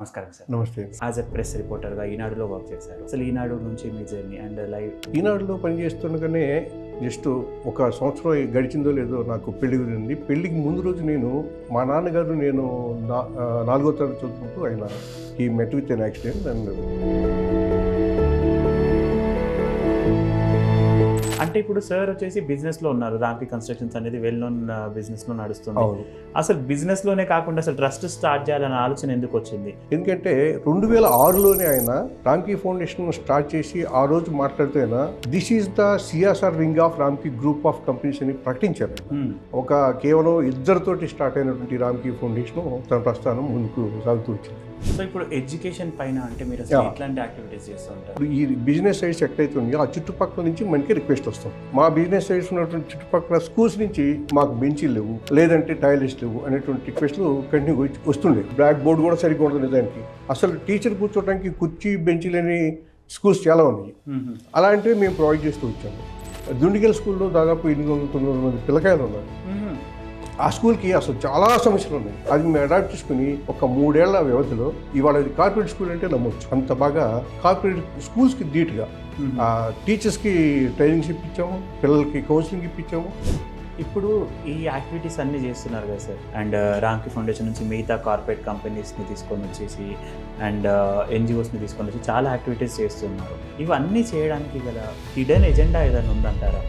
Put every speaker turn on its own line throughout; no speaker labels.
నమస్కారం సార్.
నమస్తే.
As a press రిపోర్టర్‌గా ఈనాడులో వర్క్ చేశారు. అసలు ఈనాడు నుంచి మీ జర్నీ అండ్ లైవ్
ఈనాడులో పనిచేస్తుండగానే జస్ట్ ఒక సంవత్సరం గడిచిందో లేదో నాకు పెళ్లి కుదిరింది. పెళ్లికి ముందు రోజు మా నాన్నగారు నాలుగో తరగతి చదువుకుంటూ ఆయన ఈ met with an accident and
అంటే ఇప్పుడు సార్ వచ్చేసి బిజినెస్‌లో ఉన్నారు. రాంపి కన్‌స్ట్రక్షన్స్ అనేది వెల్ నోన్ బిజినెస్‌లో నడుస్తుంది.
అవును.
అసలు బిజినెస్‌లోనే కాకుండా అసలు ట్రస్ట్ స్టార్ట్ చేయాలనే ఆలోచన ఎందుకు వచ్చింది?
ఎందుకంటే 2006లోనే ఆయన రామ్కీ ఫౌండేషన్ స్టార్ట్ చేసి ఆ రోజు మాట్లాడుతూ ఆయన this is the CSR wing of Ramky group of companies అని ప్రకటించారు. ఒక కేవలం ఇద్దరితోటి స్టార్ట్ అయినటువంటి రామ్కీ ఫౌండేషన్ తన ప్రస్థానం ముందుకు సాగుతూ వచ్చింది.
సో ఇప్పుడు ఎడ్యుకేషన్ పైన అంటే మీరు అసలు ఎట్లాంటి యాక్టివిటీస్ చేస్తూ ఉంటారు?
ఇప్పుడు ఈ బిజినెస్ సైడ్స్ ఎక్కడైతే ఉన్నాయో ఆ చుట్టుపక్కల నుంచి మనకి రిక్వెస్ట్ వస్తాం. మా బిజినెస్ సైడ్స్ ఉన్నటువంటి చుట్టుపక్కల స్కూల్స్ నుంచి మాకు బెంచీలు లేవు, లేదంటే టాయిలెట్స్ లేవు అనేటువంటి రిక్వెస్ట్లు కంటిన్యూ వస్తుండే. బ్లాక్ బోర్డు కూడా సరిగ్గా ఉండదు నిజానికి. అసలు టీచర్ కూర్చోవడానికి కుర్చీ బెంచీ లేని స్కూల్స్ చాలా ఉన్నాయి. అలాంటివి మేము ప్రొవైడ్ చేస్తూ వచ్చాము. దుండిగల్ స్కూల్లో దాదాపు 800-900 మంది పిల్లకాయలు ఉన్నారు. ఆ స్కూల్కి అసలు చాలా సమస్యలు ఉన్నాయి. అది మేము అడాప్ట్ చేసుకుని ఒక 3 ఏళ్ల వ్యవధిలో ఇవాళ కార్పొరేట్ స్కూల్ అంటే నమ్మొచ్చు. అంత బాగా కార్పొరేట్ స్కూల్స్కి ధీటుగా టీచర్స్కి ట్రైనింగ్స్ ఇప్పించాము, పిల్లలకి కౌన్సిలింగ్ ఇప్పించాము.
ఇప్పుడు ఈ యాక్టివిటీస్ అన్నీ చేస్తున్నారు కదా సార్. అండ్ రామ్కీ ఫౌండేషన్ నుంచి మిగతా కార్పొరేట్ కంపెనీస్ని తీసుకొని వచ్చేసి అండ్ ఎన్జిఓస్ని తీసుకొని వచ్చి చాలా యాక్టివిటీస్ చేస్తున్నారు. ఇవన్నీ చేయడానికి గల హిడెన్ ఎజెండా ఏదైనా ఉందంటారా?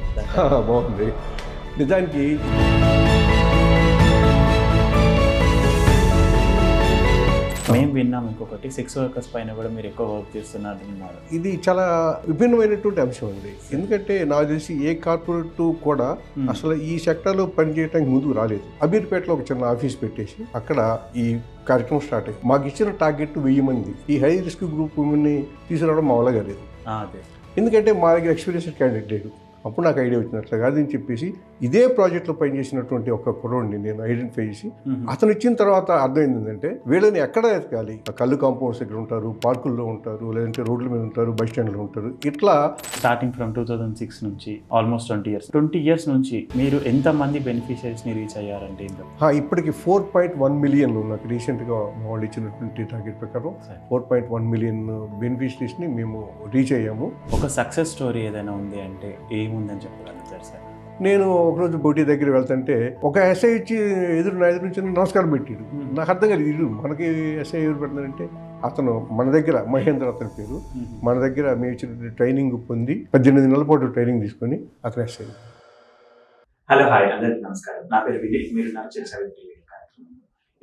బాగుంది. నిజానికి
మేము విన్నాం ఇంకొకటి సెక్స్ వర్కర్స్ పైన కూడా మీరు ఎక్కువ వర్క్ చేస్తున్నారు విన్నారు.
ఇది చాలా విభిన్నమైనటువంటి అంశం అండి. ఎందుకంటే నాకు తెలిసి ఏ కార్పొరేట్ కూడా అసలు ఈ సెక్టార్లో పనిచేయడానికి ముందుకు రాలేదు. అమీర్పేటలో ఒక చిన్న ఆఫీస్ పెట్టేసి అక్కడ ఈ కార్యక్రమం స్టార్ట్ అయ్యింది. మాకు ఇచ్చిన టార్గెట్ 1000 మంది. ఈ హై రిస్క్ గ్రూప్ ఉమెన్ని తీసుకురావడం మా వల్ల కాలేదు.
అదే
ఎందుకంటే మా దగ్గర ఎక్స్పీరియన్స్డ్ క్యాండిడేట్ లేదు. అప్పుడు నాకు ఐడియా వచ్చినట్లు కాదని చెప్పేసి ఇదే ప్రాజెక్ట్లో పనిచేసినటువంటి ఒక కుర్రోడిని నేను ఐడెంటిఫై చేసి అతను ఇచ్చిన తర్వాత అర్థమైంది ఏంటంటే వీళ్ళని ఎక్కడ ఎతకాలి. కళ్ళు కాంపౌండ్స్ దగ్గర ఉంటారు, పార్కుల్లో ఉంటారు, లేదంటే రోడ్ల మీద ఉంటారు, బస్ స్టాండ్లో ఉంటారు. ఇట్లా
స్టార్టింగ్ ఫ్రమ్ 2006 నుంచి ఆల్మోస్ట్ 20 ఇయర్స్ నుంచి మీరు ఎంతమంది బెనిఫిషియరీస్ని రీచ్ అయ్యారంటే
ఇప్పటికి 4.1 మిలియన్ నాకు రీసెంట్గా మా వాళ్ళు ఇచ్చినటువంటి టార్గెట్ ప్రకారం 4.1 మిలియన్ బెనిఫిషరీస్ని మేము రీచ్ అయ్యాము.
ఒక సక్సెస్ స్టోరీ ఏదైనా ఉంది అంటే ఏముందని చెప్పగలుగుతారు సార్?
నేను ఒకరోజు బోటీ దగ్గర వెళ్తుంటే ఒక ఎస్ఐ ఇచ్చి నా ఎదురు నుంచి నమస్కారం పెట్టాడు. నాకు అర్థం కాదు, ఇల్లు మనకి ఎస్ఐ ఎవరు పెడతారంటే అతను మన దగ్గర మహేంద్ర అతని పేరు, మన దగ్గర మేము ఇచ్చిన ట్రైనింగ్ పొంది 18 నెలల పాటు ట్రైనింగ్ తీసుకొని అతను ఎస్ఐ.
హలో హాయ్ అందరికీ నమస్కారం. నా పేరు విజయ్. మీరు నాకు చేసే కార్యక్రమం.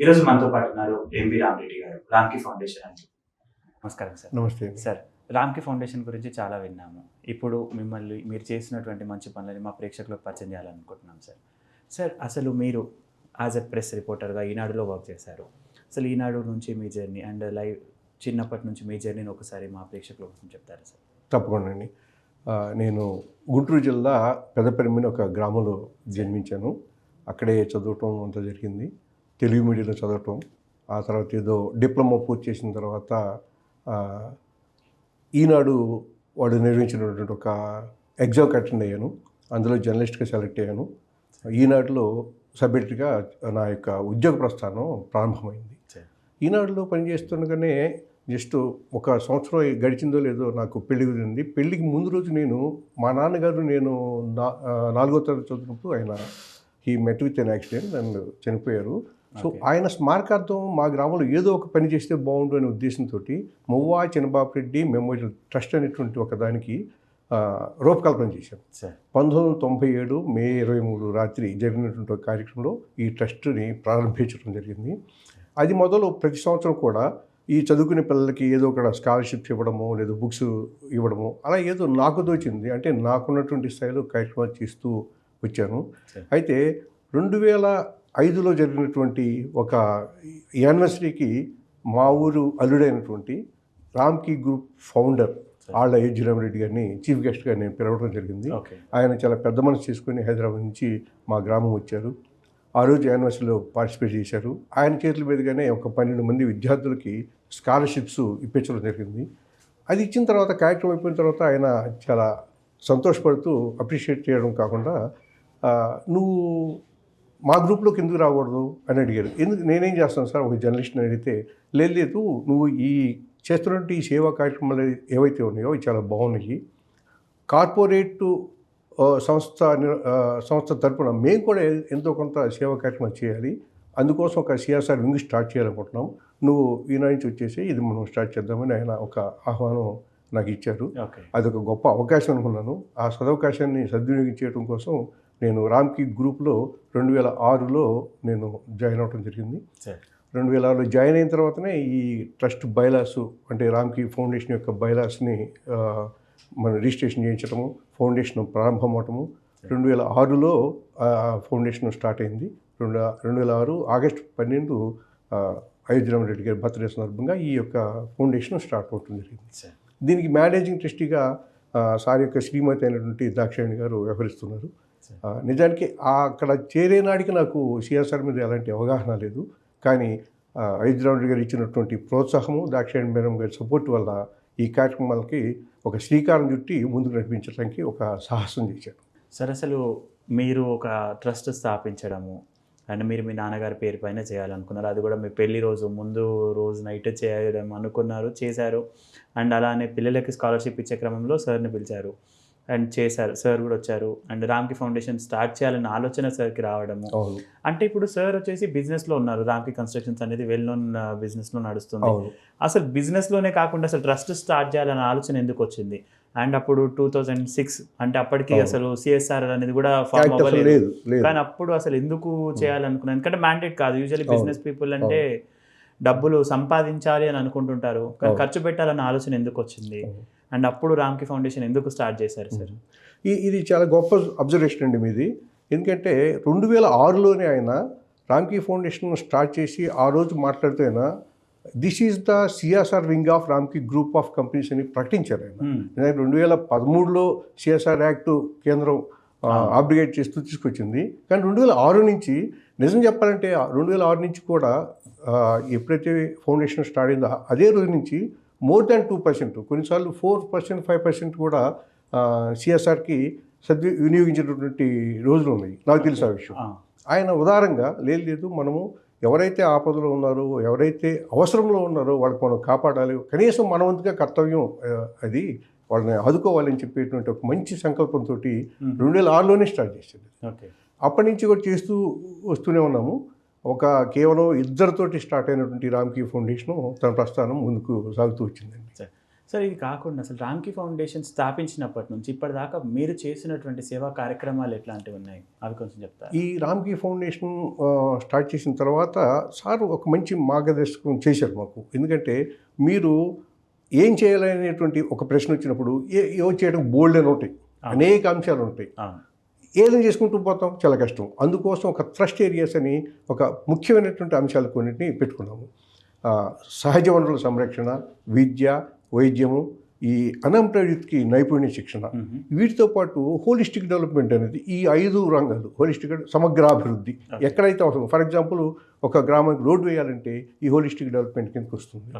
ఈరోజు మనతో పాటు ఉన్నారు ఎంవి రామరెడ్డి గారు, రామ్కీ ఫౌండేషన్ అని. నమస్కారం సార్.
నమస్తే
సార్. రామ్కీ ఫౌండేషన్ గురించి చాలా విన్నాము. ఇప్పుడు మిమ్మల్ని మీరు చేసినటువంటి మంచి పనులని మా ప్రేక్షకులకు పరిచయం చేయాలనుకుంటున్నాం సార్. సార్ అసలు మీరు యాజ్ ఎ ప్రెస్ రిపోర్టర్గా ఈనాడులో వర్క్ చేశారు. అసలు ఈనాడు నుంచి మీ జర్నీ అండ్ లైవ్ చిన్నప్పటి నుంచి మీ జర్నీని ఒకసారి మా ప్రేక్షకుల కోసం చెప్తారా సార్?
తప్పకుండా అండి. నేను గుంటూరు జిల్లా పెద్దపరిమిన ఒక గ్రామంలో జన్మించాను. అక్కడే చదవటం అంతా జరిగింది. తెలుగు మీడియంలో చదవటం, ఆ తర్వాత ఏదో డిప్లొమా పూర్తి చేసిన తర్వాత ఈనాడు వాడు నిర్వహించినటువంటి ఒక ఎగ్జామ్కి అటెండ్ అయ్యాను. అందులో జర్నలిస్ట్గా సెలెక్ట్ అయ్యాను. ఈనాడులో సబ్ ఎడిటర్గా నా యొక్క ఉద్యోగ ప్రస్థానం ప్రారంభమైంది. ఈనాడులో పనిచేస్తుండగానే జస్ట్ ఒక సంవత్సరం గడిచిందో లేదో నాకు పెళ్లి కుదిరింది. పెళ్లికి ముందు రోజు మా నాన్నగారు నాలుగో తరగతి చదువుకుంటూ ఆయన ఈ met with an accident and చనిపోయారు. సో ఆయన స్మారకార్థం మా గ్రామంలో ఏదో ఒక పని చేస్తే బాగుండు అనే ఉద్దేశంతో మువ్వా చిన్నబాపిరెడ్డి మెమోరియల్ ట్రస్ట్ అనేటువంటి ఒక దానికి రూపకల్పన చేశాం. 1997 మే 23 రాత్రి జరిగినటువంటి ఒక కార్యక్రమంలో ఈ ట్రస్ట్ని ప్రారంభించడం జరిగింది. అది మొదలు ప్రతి సంవత్సరం కూడా ఈ చదువుకునే పిల్లలకి ఏదో ఒక స్కాలర్షిప్స్ ఇవ్వడము, లేదా బుక్స్ ఇవ్వడము, అలా ఏదో నాకు తోచింది అంటే నాకున్నటువంటి స్థాయిలో కార్యక్రమాలు చేస్తూ వచ్చాను. అయితే 2005లో జరిగినటువంటి ఒక యానివర్సరీకి మా ఊరు అల్లుడైనటువంటి రామ్కీ గ్రూప్ ఫౌండర్ ఆళ్ళ ఏజీ రామరెడ్డి గారిని చీఫ్ గెస్ట్గా నేను పిలవడం జరిగింది. ఆయన చాలా పెద్ద మనసు చేసుకుని హైదరాబాద్ నుంచి మా గ్రామం వచ్చారు. ఆ రోజు యానివర్సరీలో పార్టిసిపేట్ చేశారు. ఆయన చేతుల మీదుగానే ఒక 12 మంది విద్యార్థులకి స్కాలర్షిప్స్ ఇప్పించడం జరిగింది. అది ఇచ్చిన తర్వాత కార్యక్రమం అయిపోయిన తర్వాత ఆయన చాలా సంతోషపడుతూ అప్రిషియేట్ చేయడం కాకుండా నువ్వు మా గ్రూప్లోకి ఎందుకు రాకూడదు అని అడిగారు. ఎందుకు నేనేం చేస్తాను సార్ ఒక జర్నలిస్ట్ని అడిగితే, లేదు నువ్వు ఈ చేస్తున్నట్టు ఈ సేవా కార్యక్రమాలు ఏవైతే ఉన్నాయో అవి చాలా బాగున్నాయి. కార్పొరేట్ సంస్థ తరపున మేము కూడా ఎంతో కొంత సేవా కార్యక్రమాలు చేయాలి. అందుకోసం ఒక సిఆర్ఆర్ వింగ్ స్టార్ట్ చేయాలనుకుంటున్నాం. నువ్వు ఈనాడు నుంచి వచ్చేసి ఇది మనం స్టార్ట్ చేద్దామని ఆయన ఒక ఆహ్వానం నాకు ఇచ్చారు. అదొక గొప్ప అవకాశం అనుకున్నాను. ఆ సదవకాశాన్ని సద్వినియోగం చేయడం కోసం నేను రామ్కి గ్రూప్లో 2006లో నేను జాయిన్ అవ్వడం జరిగింది. 2006లో జాయిన్ అయిన తర్వాతనే ఈ ట్రస్ట్ బైలాస్ అంటే రామ్కి ఫౌండేషన్ యొక్క బైలాస్ని మనం రిజిస్ట్రేషన్ చేయించడము, ఫౌండేషన్ ప్రారంభం అవటము. 2006లో ఫౌండేషన్ స్టార్ట్ అయింది. 2006 ఆగస్టు 12 అయోధ్యరామ్ రెడ్డి గారి బర్త్డే సందర్భంగా ఈ యొక్క ఫౌండేషన్ స్టార్ట్ అవటం జరిగింది. దీనికి మేనేజింగ్ ట్రస్టీగా సార్ యొక్క శ్రీమతి అయినటువంటి దాక్షాయణి గారు వ్యవహరిస్తున్నారు. నిజానికి అక్కడ చేరే నాటికి నాకు సిఆర్ఆర్ మీద ఎలాంటి అవగాహన లేదు. కానీ అయోధ్యరామ్ రెడ్డి గారు ఇచ్చినటువంటి ప్రోత్సాహము, దాక్షాయణి మేడం గారి సపోర్ట్ వల్ల ఈ కార్యక్రమాలకి ఒక శ్రీకారం చుట్టి ముందుకు నడిపించడానికి ఒక సాహసం చేశారు.
సార్ అసలు మీరు ఒక ట్రస్ట్ స్థాపించడము అండ్ మీరు మీ నాన్నగారి పేరు పైన చేయాలనుకున్నారు. అది కూడా మీ పెళ్లి ముందు రోజు నైట్ చేయడం అనుకున్నారు, చేశారు. అండ్ అలానే పిల్లలకి స్కాలర్షిప్ ఇచ్చే క్రమంలో సార్ని పిలిచారు అండ్ చేశారు. సార్ కూడా వచ్చారు. అండ్ రామ్కి ఫౌండేషన్ స్టార్ట్ చేయాలన్న ఆలోచన సార్కి రావడము. అంటే ఇప్పుడు సార్ వచ్చేసి బిజినెస్లో ఉన్నారు. రామ్కి కన్స్ట్రక్షన్స్ అనేది వెల్ నోన్ బిజినెస్లో నడుస్తుంది. అసలు బిజినెస్లోనే కాకుండా అసలు ట్రస్ట్ స్టార్ట్ చేయాలన్న ఆలోచన ఎందుకు వచ్చింది? అండ్ అప్పుడు 2006 అంటే అప్పటికి అసలు సిఎస్ఆర్ అనేది కూడా ఫార్మ్ అవ్వలేదు. కానీ అప్పుడు అసలు ఎందుకు చేయాలనుకున్నాను? ఎందుకంటే మ్యాండేట్ కాదు. యూజువల్లీ బిజినెస్ పీపుల్ అంటే డబ్బులు సంపాదించాలి అని అనుకుంటుంటారు, కానీ ఖర్చు పెట్టాలన్న ఆలోచన ఎందుకు వచ్చింది? అండ్ అప్పుడు రామ్కి ఫౌండేషన్ ఎందుకు స్టార్ట్ చేశారు సార్?
ఇది చాలా గొప్ప అబ్జర్వేషన్ అండి మీది. ఎందుకంటే 2006లోనే ఆయన రామ్కి ఫౌండేషన్ స్టార్ట్ చేసి ఆ రోజు మాట్లాడుతూ ఆయన this is the CSR wing of రామ్కి గ్రూప్ ఆఫ్ కంపెనీస్ అని ప్రకటించారు ఆయన. 2013లో సిఎస్ఆర్ యాక్ట్ కేంద్రం అబ్రిగేట్ చేస్తూ తీసుకొచ్చింది. కానీ 2006 నుంచి నిజం చెప్పాలంటే 2006 నుంచి కూడా ఎప్పుడైతే ఫౌండేషన్ స్టార్ట్ అయిందో అదే రోజు నుంచి మోర్ దాన్ 2%, కొన్నిసార్లు 4%, 5% కూడా సిఎస్ఆర్కి వినియోగించేటటువంటి రోజులు ఉన్నాయి. నాకు తెలిసిన విషయం. ఆయన ఉదారంగా లేదు మనము ఎవరైతే ఆపదలో ఉన్నారో, ఎవరైతే అవసరంలో ఉన్నారో వాళ్ళకి మనం కాపాడాలి, కనీసం మన వంతుగా కర్తవ్యం అది వాళ్ళని ఆదుకోవాలని చెప్పేటువంటి ఒక మంచి సంకల్పంతో 2006లోనే స్టార్ట్ చేసింది. అప్పటి నుంచి కూడా చేస్తూ వస్తూనే ఉన్నాము. కేవలం ఇద్దరితోటి స్టార్ట్ అయినటువంటి రామ్కి ఫౌండేషన్ తన ప్రస్థానం ముందుకు సాగుతూ వచ్చిందండి.
సార్ ఇది కాకుండా అసలు రామ్కి ఫౌండేషన్ స్థాపించినప్పటి నుంచి ఇప్పటిదాకా మీరు చేసినటువంటి సేవా కార్యక్రమాలు ఎట్లాంటివి ఉన్నాయి, అవి కొంచెం చెప్తారు?
ఈ రామ్కి ఫౌండేషన్ స్టార్ట్ చేసిన తర్వాత సార్ ఒక మంచి మార్గదర్శకం చేశారు మాకు. ఎందుకంటే మీరు ఏం చేయాలనేటువంటి ఒక ప్రశ్న వచ్చినప్పుడు ఏవో చేయడం బోల్డ్ అని ఉంటాయి, అనేక అంశాలు ఉంటాయి. ఏదైనా చేసుకుంటూ పోతాం, చాలా కష్టం. అందుకోసం ఒక ట్రస్ట్ ఏరియాస్ అని ఒక ముఖ్యమైనటువంటి అంశాలు కొన్నింటిని పెట్టుకున్నాము. సహజ వనరుల సంరక్షణ, విద్య, వైద్యము, ఈ అన్ఎంప్లాయిడ్ యూత్కి నైపుణ్య శిక్షణ, వీటితో పాటు హోలిస్టిక్ డెవలప్మెంట్ అనేది ఈ 5 రంగాలు. హోలిస్టిక్ సమగ్రాభివృద్ధి ఎక్కడైతే అవసరం. ఫర్ ఎగ్జాంపుల్ ఒక గ్రామానికి రోడ్డు వేయాలంటే ఈ హోలిస్టిక్ డెవలప్మెంట్ కిందకి వస్తుంది.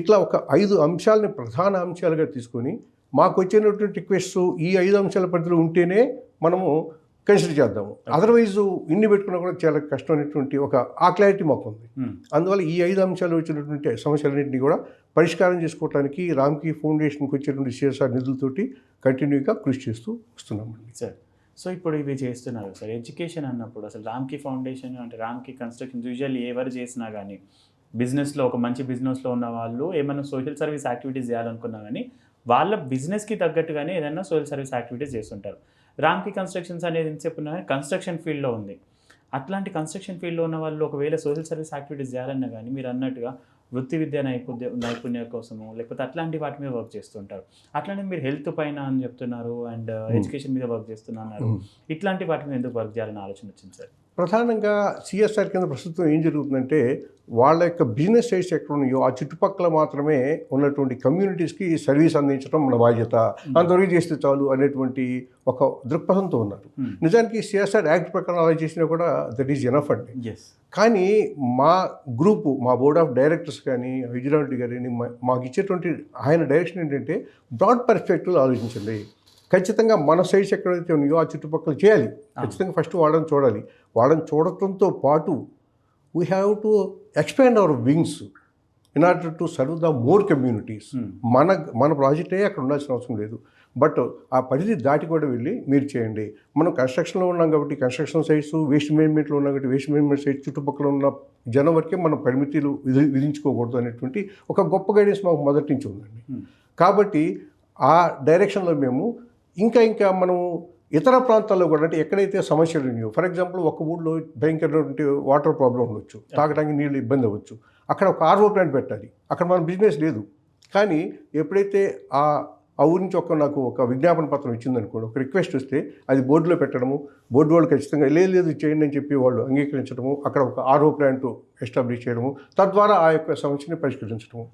ఇట్లా ఒక 5 అంశాలని ప్రధాన అంశాలుగా తీసుకొని మాకు వచ్చినటువంటి రిక్వెస్ట్ ఈ 5 అంశాల పరిధిలో ఉంటేనే మనము కన్సిడర్ చేద్దాము. అదర్వైజ్ ఇన్ని పెట్టుకున్నా కూడా చాలా కష్టం అనేటువంటి ఆ క్లారిటీ మాకు ఉంది. అందువల్ల ఈ 5 అంశాలు వచ్చినటువంటి సమస్యలన్నింటినీ కూడా పరిష్కారం చేసుకోవడానికి రామ్కి ఫౌండేషన్కి వచ్చేటువంటి సిఎస్ఆర్ నిధులతోటి కంటిన్యూగా కృషి చేస్తూ వస్తున్నామండి.
సార్ సో ఇప్పుడు ఇవి చేస్తున్నారు సార్. ఎడ్యుకేషన్ అన్నప్పుడు అసలు రామ్కి ఫౌండేషన్ అంటే రామ్కి కన్స్ట్రక్షన్స్ యూజువల్లీ ఎవరు చేసినా కానీ బిజినెస్లో ఒక మంచి బిజినెస్లో ఉన్న వాళ్ళు ఏమైనా సోషల్ సర్వీస్ యాక్టివిటీస్ చేయాలనుకున్నా కానీ వాళ్ళ బిజినెస్కి తగ్గట్టుగానే ఏదైనా సోషల్ సర్వీస్ యాక్టివిటీస్ చేస్తుంటారు. రామ్కి కన్స్ట్రక్షన్స్ అనేది ఎంత చెప్పున్నా కన్స్ట్రక్షన్ ఫీల్డ్లో ఉంది. అట్లాంటి కన్స్ట్రక్షన్ ఫీల్డ్లో ఉన్న వాళ్ళు ఒకవేళ సోషల్ సర్వీస్ యాక్టివిటీస్ చేయాలన్నా కానీ మీరు అన్నట్టుగా వృత్తి విద్య నైపుణ్యం కోసము లేకపోతే అట్లాంటి వాటి మీద వర్క్ చేస్తుంటారు. అట్లానే మీరు హెల్త్ పైన అని చెప్తున్నారు అండ్ ఎడ్యుకేషన్ మీద వర్క్ చేస్తున్నారు. ఇట్లాంటి వాటి మీద ఎందుకు వర్క్ చేయాలని ఆలోచన వచ్చింది సార్?
ప్రధానంగా సిఎస్ఆర్ కింద ప్రస్తుతం ఏం జరుగుతుందంటే వాళ్ళ యొక్క బిజినెస్ సైట్స్ ఎక్కడ ఉన్నాయో ఆ చుట్టుపక్కల మాత్రమే ఉన్నటువంటి కమ్యూనిటీస్కి సర్వీస్ అందించడం మన బాధ్యత, అంతవరకు చేస్తే చాలు అనేటువంటి ఒక దృక్పథంతో ఉన్నారు. నిజానికి సిఎస్ఆర్ యాక్ట్ ప్రకారం అలా చేసినా కూడా దట్ ఈజ్ ఎనఫ్ అండి. కానీ మా గ్రూపు, మా బోర్డ్ ఆఫ్ డైరెక్టర్స్ కానీ విజయరామ్ రెడ్డి గారిని మాకు ఇచ్చేటువంటి ఆయన డైరెక్షన్ ఏంటంటే బ్రాడ్ పర్స్పెక్టివ్లో ఆలోచించండి. ఖచ్చితంగా మన సైడ్స్ ఎక్కడైతే ఉన్నాయో ఆ చుట్టుపక్కల చేయాలి. ఖచ్చితంగా ఫస్ట్ వాళ్ళని చూడాలి. వాళ్ళని చూడటంతో పాటు we have to expand hour wings in order to serve the more communities. మన ప్రాజెక్టే అక్కడ ఉండాల్సిన అవసరం లేదు. బట్ ఆ పరిధి దాటి కూడా వెళ్ళి మీరు చేయండి. మనం కన్స్ట్రక్షన్లో ఉన్నాం కాబట్టి కన్స్ట్రక్షన్ సైట్స్, వేస్ట్ మేనేజ్మెంట్లో ఉన్నాం కాబట్టి వేస్ట్ మేనేజ్మెంట్ సైట్స్ చుట్టుపక్కల ఉన్న జనం వరకే మనం పరిమితులు విధించుకోకూడదు అనేటువంటి ఒక గొప్ప గైడెన్స్ మాకు మొదటి నుంచి ఉందండి. కాబట్టి ఆ డైరెక్షన్లో మేము ఇంకా మనం ఇతర ప్రాంతాల్లో కూడా, అంటే ఎక్కడైతే సమస్యలు ఉన్నాయో, ఫర్ ఎగ్జాంపుల్ ఒక ఊళ్ళో భయంకరమైన వాటర్ ప్రాబ్లం ఉండొచ్చు, తాగడానికి నీళ్ళు ఇబ్బంది అవ్వచ్చు, అక్కడ ఒక ఆర్ఓ ప్లాంట్ పెట్టాలి. అక్కడ మన బిజినెస్ లేదు. కానీ ఎప్పుడైతే ఆ ఊరి నుంచి నాకు ఒక విజ్ఞాపన పత్రం ఇచ్చిందనుకోండి, ఒక రిక్వెస్ట్ వస్తే అది బోర్డులో పెట్టడము, బోర్డు వాళ్ళు ఖచ్చితంగా లేదు చేయండి అని చెప్పి వాళ్ళు అంగీకరించడము, అక్కడ ఒక ఆర్ఓ ప్లాంట్ ఎస్టాబ్లిష్ చేయడము, తద్వారా ఆ యొక్క సమస్యని పరిష్కరించడము.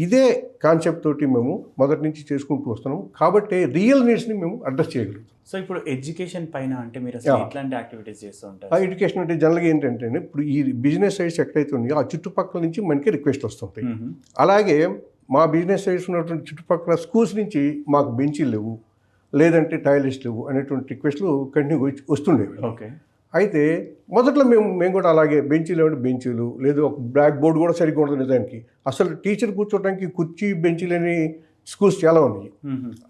ఇదే కాన్సెప్ట్ తోటి మేము మొదటి నుంచి చేసుకుంటూ వస్తున్నాము. కాబట్టి రియల్ నీడ్స్ని మేము అడ్రస్ చేయగలుగుతాం.
సో ఇప్పుడు ఎడ్యుకేషన్ పైన అంటే మీరు అసలు ఎట్లాంటి యాక్టివిటీస్ చేస్తూ ఉంటారు?
ఆ ఎడ్యుకేషన్ అంటే జనరల్గా ఏంటంటే ఇప్పుడు ఈ బిజినెస్ సైట్స్ ఎక్కడైతే ఉన్నాయో ఆ చుట్టుపక్కల నుంచి మనకి రిక్వెస్ట్ వస్తుంటాయి. అలాగే మా బిజినెస్ సైట్స్ ఉన్నటువంటి చుట్టుపక్కల స్కూల్స్ నుంచి మాకు బెంచీలు లేవు, లేదంటే టాయిలెట్స్ లేవు అనేటువంటి రిక్వెస్ట్లు కంటిన్యూ వస్తుండేవి.
ఓకే.
అయితే మొదట్లో మేము కూడా అలాగే బెంచీలు ఏమంటే బెంచీలు లేదు, ఒక బ్లాక్ బోర్డు కూడా సరిగ్గా ఉండదు నిజానికి. అసలు టీచర్ కూర్చోవడానికి కుర్చీ బెంచీలు అని స్కూల్స్ చాలా ఉన్నాయి.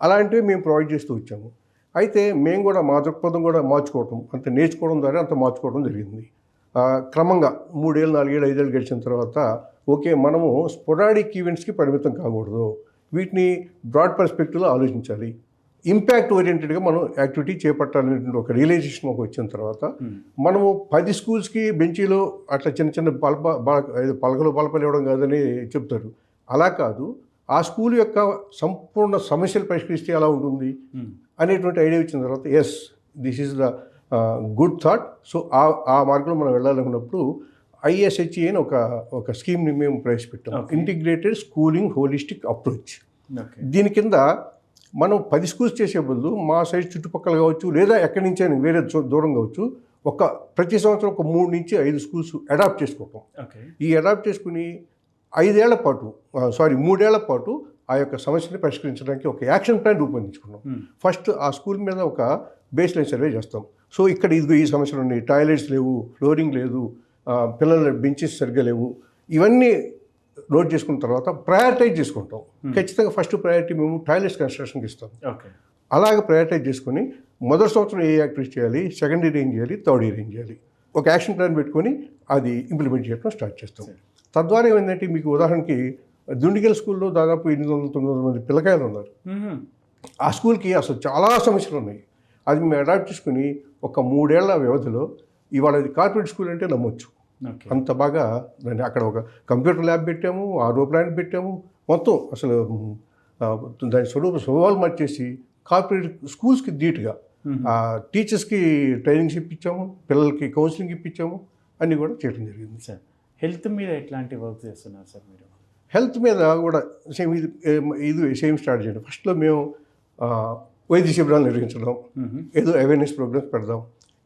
అలాంటివి మేము ప్రొవైడ్ చేస్తూ వచ్చాము. అయితే మేము కూడా మా దృక్పథం కూడా మార్చుకోవటం, అంత నేర్చుకోవడం ద్వారా అంత మార్చుకోవడం జరిగింది. క్రమంగా 3 ఏళ్ళు 4 ఏళ్ళు 5 ఏళ్ళు గడిచిన తర్వాత ఓకే, మనము స్పొరాడిక్ ఈవెంట్స్కి పరిమితం కాకూడదు, వీటిని బ్రాడ్ పర్స్పెక్టివ్లో ఆలోచించాలి, ఇంపాక్ట్ ఓరియంటెడ్గా మనం యాక్టివిటీ చేపట్టాలనేటువంటి ఒక రియలైజేషన్ మాకు వచ్చిన తర్వాత మనము 10 స్కూల్స్కి బెంచీలు అట్లా చిన్న పలకలు ఇవ్వడం కాదని చెప్తారు. అలా కాదు, ఆ స్కూల్ యొక్క సంపూర్ణ సమస్యలు పరిష్కరిస్తే ఎలా ఉంటుంది అనేటువంటి ఐడియా వచ్చిన తర్వాత yes, this is the good thought. So ఆ మార్గంలో మనం వెళ్ళాలనుకున్నప్పుడు ISHE అని ఒక స్కీమ్ని మేము ప్రవేశపెట్టాము, ఇంటిగ్రేటెడ్ స్కూలింగ్ హోలిస్టిక్ అప్రోచ్. దీని కింద మనం 10 స్కూల్స్ చేసే బదులు మా సైడ్ చుట్టుపక్కల కావచ్చు, లేదా ఎక్కడి నుంచి అయినా వేరే దూరం కావచ్చు, ప్రతి సంవత్సరం ఒక 3 నుంచి 5 స్కూల్స్ అడాప్ట్ చేసుకోవటం. ఈ అడాప్ట్ చేసుకుని 3 ఏళ్ల పాటు ఆ యొక్క సమస్యని పరిష్కరించడానికి ఒక యాక్షన్ ప్లాన్ రూపొందించుకున్నాం. ఫస్ట్ ఆ స్కూల్ మీద ఒక బేస్ లైన్ సర్వే చేస్తాం. సో ఇక్కడ ఈ సమస్యలు ఉన్నాయి, టాయిలెట్స్ లేవు, ఫ్లోరింగ్ లేదు, పిల్లల బెంచెస్ సరిగ్గా లేవు, ఇవన్నీ నోట్ చేసుకున్న తర్వాత ప్రయారిటైజ్ చేసుకుంటాం. ఖచ్చితంగా ఫస్ట్ ప్రయారిటీ మేము టాయిలెట్స్ కన్స్ట్రక్షన్కి ఇస్తాం. అలాగే ప్రయారిటైజ్ చేసుకుని మొదటి సంవత్సరం ఏ యాక్టివిటీ చేయాలి, సెకండ్ ఇయర్ ఏం చేయాలి, థర్డ్ ఇయర్ ఏం చేయాలి, ఒక యాక్షన్ ప్లాన్ పెట్టుకొని అది ఇంప్లిమెంట్ చేయడం స్టార్ట్ చేస్తాం. తద్వారా ఏమైందంటే, మీకు ఉదాహరణకి దుండిగల్ స్కూల్లో దాదాపు 800-900 మంది పిల్లకాయలు ఉన్నారు. ఆ స్కూల్కి అసలు చాలా సమస్యలు ఉన్నాయి. అది మేము అడాప్ట్ చేసుకుని ఒక 3 ఏళ్ల వ్యవధిలో ఇవాళ అది కార్పొరేట్ స్కూల్ అంటే నమ్మొచ్చు, అంత బాగా దాన్ని అక్కడ ఒక కంప్యూటర్ ల్యాబ్ పెట్టాము, ఆర్ఓ ప్లాంట్ పెట్టాము, మొత్తం అసలు దాని స్వభావాలు మార్చేసి కార్పొరేట్ స్కూల్స్కి ధీటుగా టీచర్స్కి ట్రైనింగ్స్ ఇప్పించాము, పిల్లలకి కౌన్సిలింగ్ ఇప్పించాము, అన్నీ కూడా చేయడం జరిగింది.
సార్ హెల్త్ మీద ఎట్లాంటి వర్క్ చేస్తున్నారు సార్ మీరు?
హెల్త్ మీద కూడా సేమ్ స్టార్ట్ చేయండి. ఫస్ట్లో మేము వైద్య శిబిరాలు నిర్వహించడం, ఏదో అవేర్నెస్ ప్రోగ్రామ్స్ పెడదాం,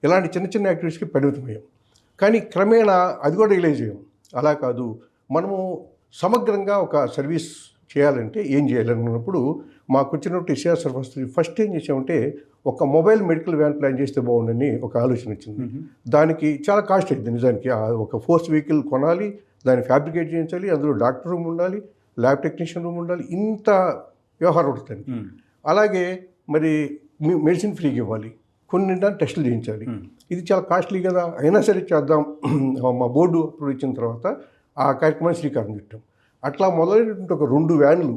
ఇలాంటి చిన్న యాక్టివిటీస్కి పరిమితమయ్యాం. కానీ క్రమేణా అది కూడా రియలైజ్ అయ్యాం, అలా కాదు, మనము సమగ్రంగా ఒక సర్వీస్ చేయాలంటే ఏం చేయాలనుకున్నప్పుడు మాకు వచ్చినట్టు ఇసిఆర్ ఫస్ట్ ఏం చేసామంటే ఒక మొబైల్ మెడికల్ వ్యాన్ ప్లాన్ చేస్తే బాగుండని ఒక ఆలోచన వచ్చింది. దానికి చాలా కాస్ట్ అయింది నిజానికి. ఒక ఫోర్స్ వెహికల్ కొనాలి, దాన్ని ఫ్యాబ్రికేట్ చేయించాలి, అందులో డాక్టర్ రూమ్ ఉండాలి, ల్యాబ్ టెక్నీషియన్ రూమ్ ఉండాలి, ఇంత వ్యవహారం ఉంటుంది. అలాగే మరి మెడిసిన్ ఫ్రీగా ఇవ్వాలి, కొన్ని టెస్టులు చేయించాలి, ఇది చాలా కాస్ట్లీ కదా, అయినా సరే చేద్దాం. మా బోర్డు అప్రూవ్ ఇచ్చిన తర్వాత ఆ కార్యక్రమాన్ని శ్రీకారం చుట్టాం. అట్లా మొదలైనటువంటి ఒక 2 వ్యాన్లు,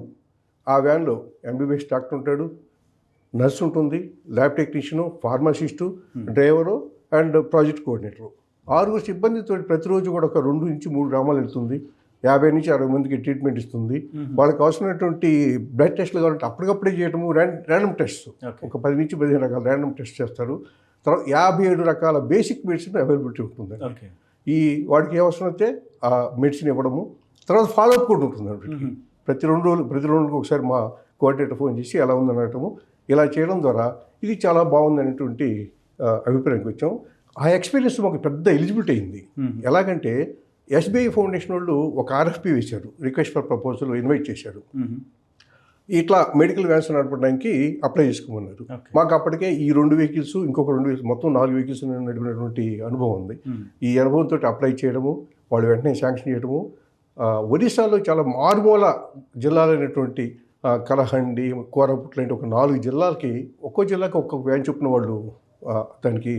ఆ వ్యాన్లో MBBS డాక్టర్ ఉంటాడు, నర్స్ ఉంటుంది, lab technician, pharmacist, driver and project coordinator, 6 సిబ్బందితో ప్రతిరోజు కూడా ఒక 2 నుంచి 3 గ్రామాలు వెళ్తుంది, 50 నుంచి 60 మందికి ట్రీట్మెంట్ ఇస్తుంది. వాళ్ళకి అవసరమైనటువంటి బ్లడ్ టెస్ట్లు కావాలంటే అప్పటికప్పుడే చేయటము, ర్యాండమ్ టెస్ట్, ఒక 10 నుంచి 15 రకాల ర్యాండమ్ టెస్ట్ చేస్తారు. తర్వాత 57 రకాల బేసిక్ మెడిసిన్ అవైలబిలిటీ ఉంటుంది. వాడికి ఏ అవసరం అయితే ఆ మెడిసిన్ ఇవ్వడము, తర్వాత ఫాలోఅప్ కూడా ఉంటుంది. ప్రతి 2 రోజులకు ఒకసారి మా కోఆర్డినేటర్ ఫోన్ చేసి ఎలా ఉందని అనటము, ఇలా చేయడం ద్వారా ఇది చాలా బాగుంది అనేటువంటి అభిప్రాయానికి వచ్చాం. ఆ ఎక్స్పీరియన్స్ మాకు పెద్ద ఎలిజిబిలిటీ అయింది. ఎలాగంటే SBI ఫౌండేషన్ వాళ్ళు ఒక RFP వేశారు, రిక్వెస్ట్ ఫర్ ప్రపోజల్ ఇన్వైట్ చేశారు. ఇట్లా మెడికల్ వ్యాన్స్ నడపడానికి అప్లై చేసుకోమన్నారు.
ఓకే.
మాకు అప్పటికే ఈ 2 వెహికల్స్, ఇంకొక 2 వెహికల్స్, మొత్తం 4 వెహికల్స్ నడిపినటువంటి అనుభవం ఉంది. ఈ అనుభవంతో అప్లై చేయడము, వాళ్ళు వెంటనే శాంక్షన్ చేయడము. ఒరిస్సాలో చాలా మారుమూల జిల్లాలైనటువంటి కలహండి, కోరాపుట్ లాంటి ఒక 4 జిల్లాలకి, ఒక్కో జిల్లాకి ఒక్కొక్క వ్యాన్ చొప్పున వాళ్ళు దానికి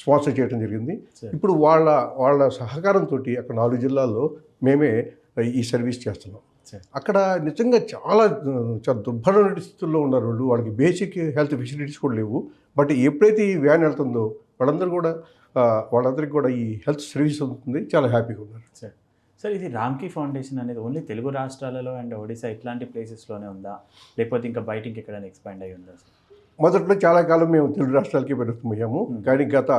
స్పాన్సర్ చేయడం జరిగింది. ఇప్పుడు వాళ్ళ సహకారంతో అక్కడ 4 జిల్లాల్లో మేమే ఈ సర్వీస్ చేస్తున్నాం. అక్కడ నిజంగా చాలా దుర్భరమైన స్థితుల్లో ఉన్నారు వాళ్ళు. వాళ్ళకి బేసిక్ హెల్త్ ఫెసిలిటీస్ కూడా లేవు. బట్ ఎప్పుడైతే ఈ వ్యాన్ వెళ్తుందో వాళ్ళందరికీ కూడా ఈ హెల్త్ సర్వీస్ ఉంటుంది. చాలా హ్యాపీగా ఉన్నారు.
సార్, ఇది రామ్కీ ఫౌండేషన్ అనేది ఓన్లీ తెలుగు రాష్ట్రాలలో అండ్ ఒడిశా ఇట్లాంటి ప్లేసెస్లోనే ఉందా, లేకపోతే ఇంకా బయటికి ఎక్కడైనా ఎక్స్పాండ్ అయ్యి ఉందా?
మొదట్లో చాలా కాలం మేము తెలుగు రాష్ట్రాలకి పెరుగుతున్నాము. కానీ గత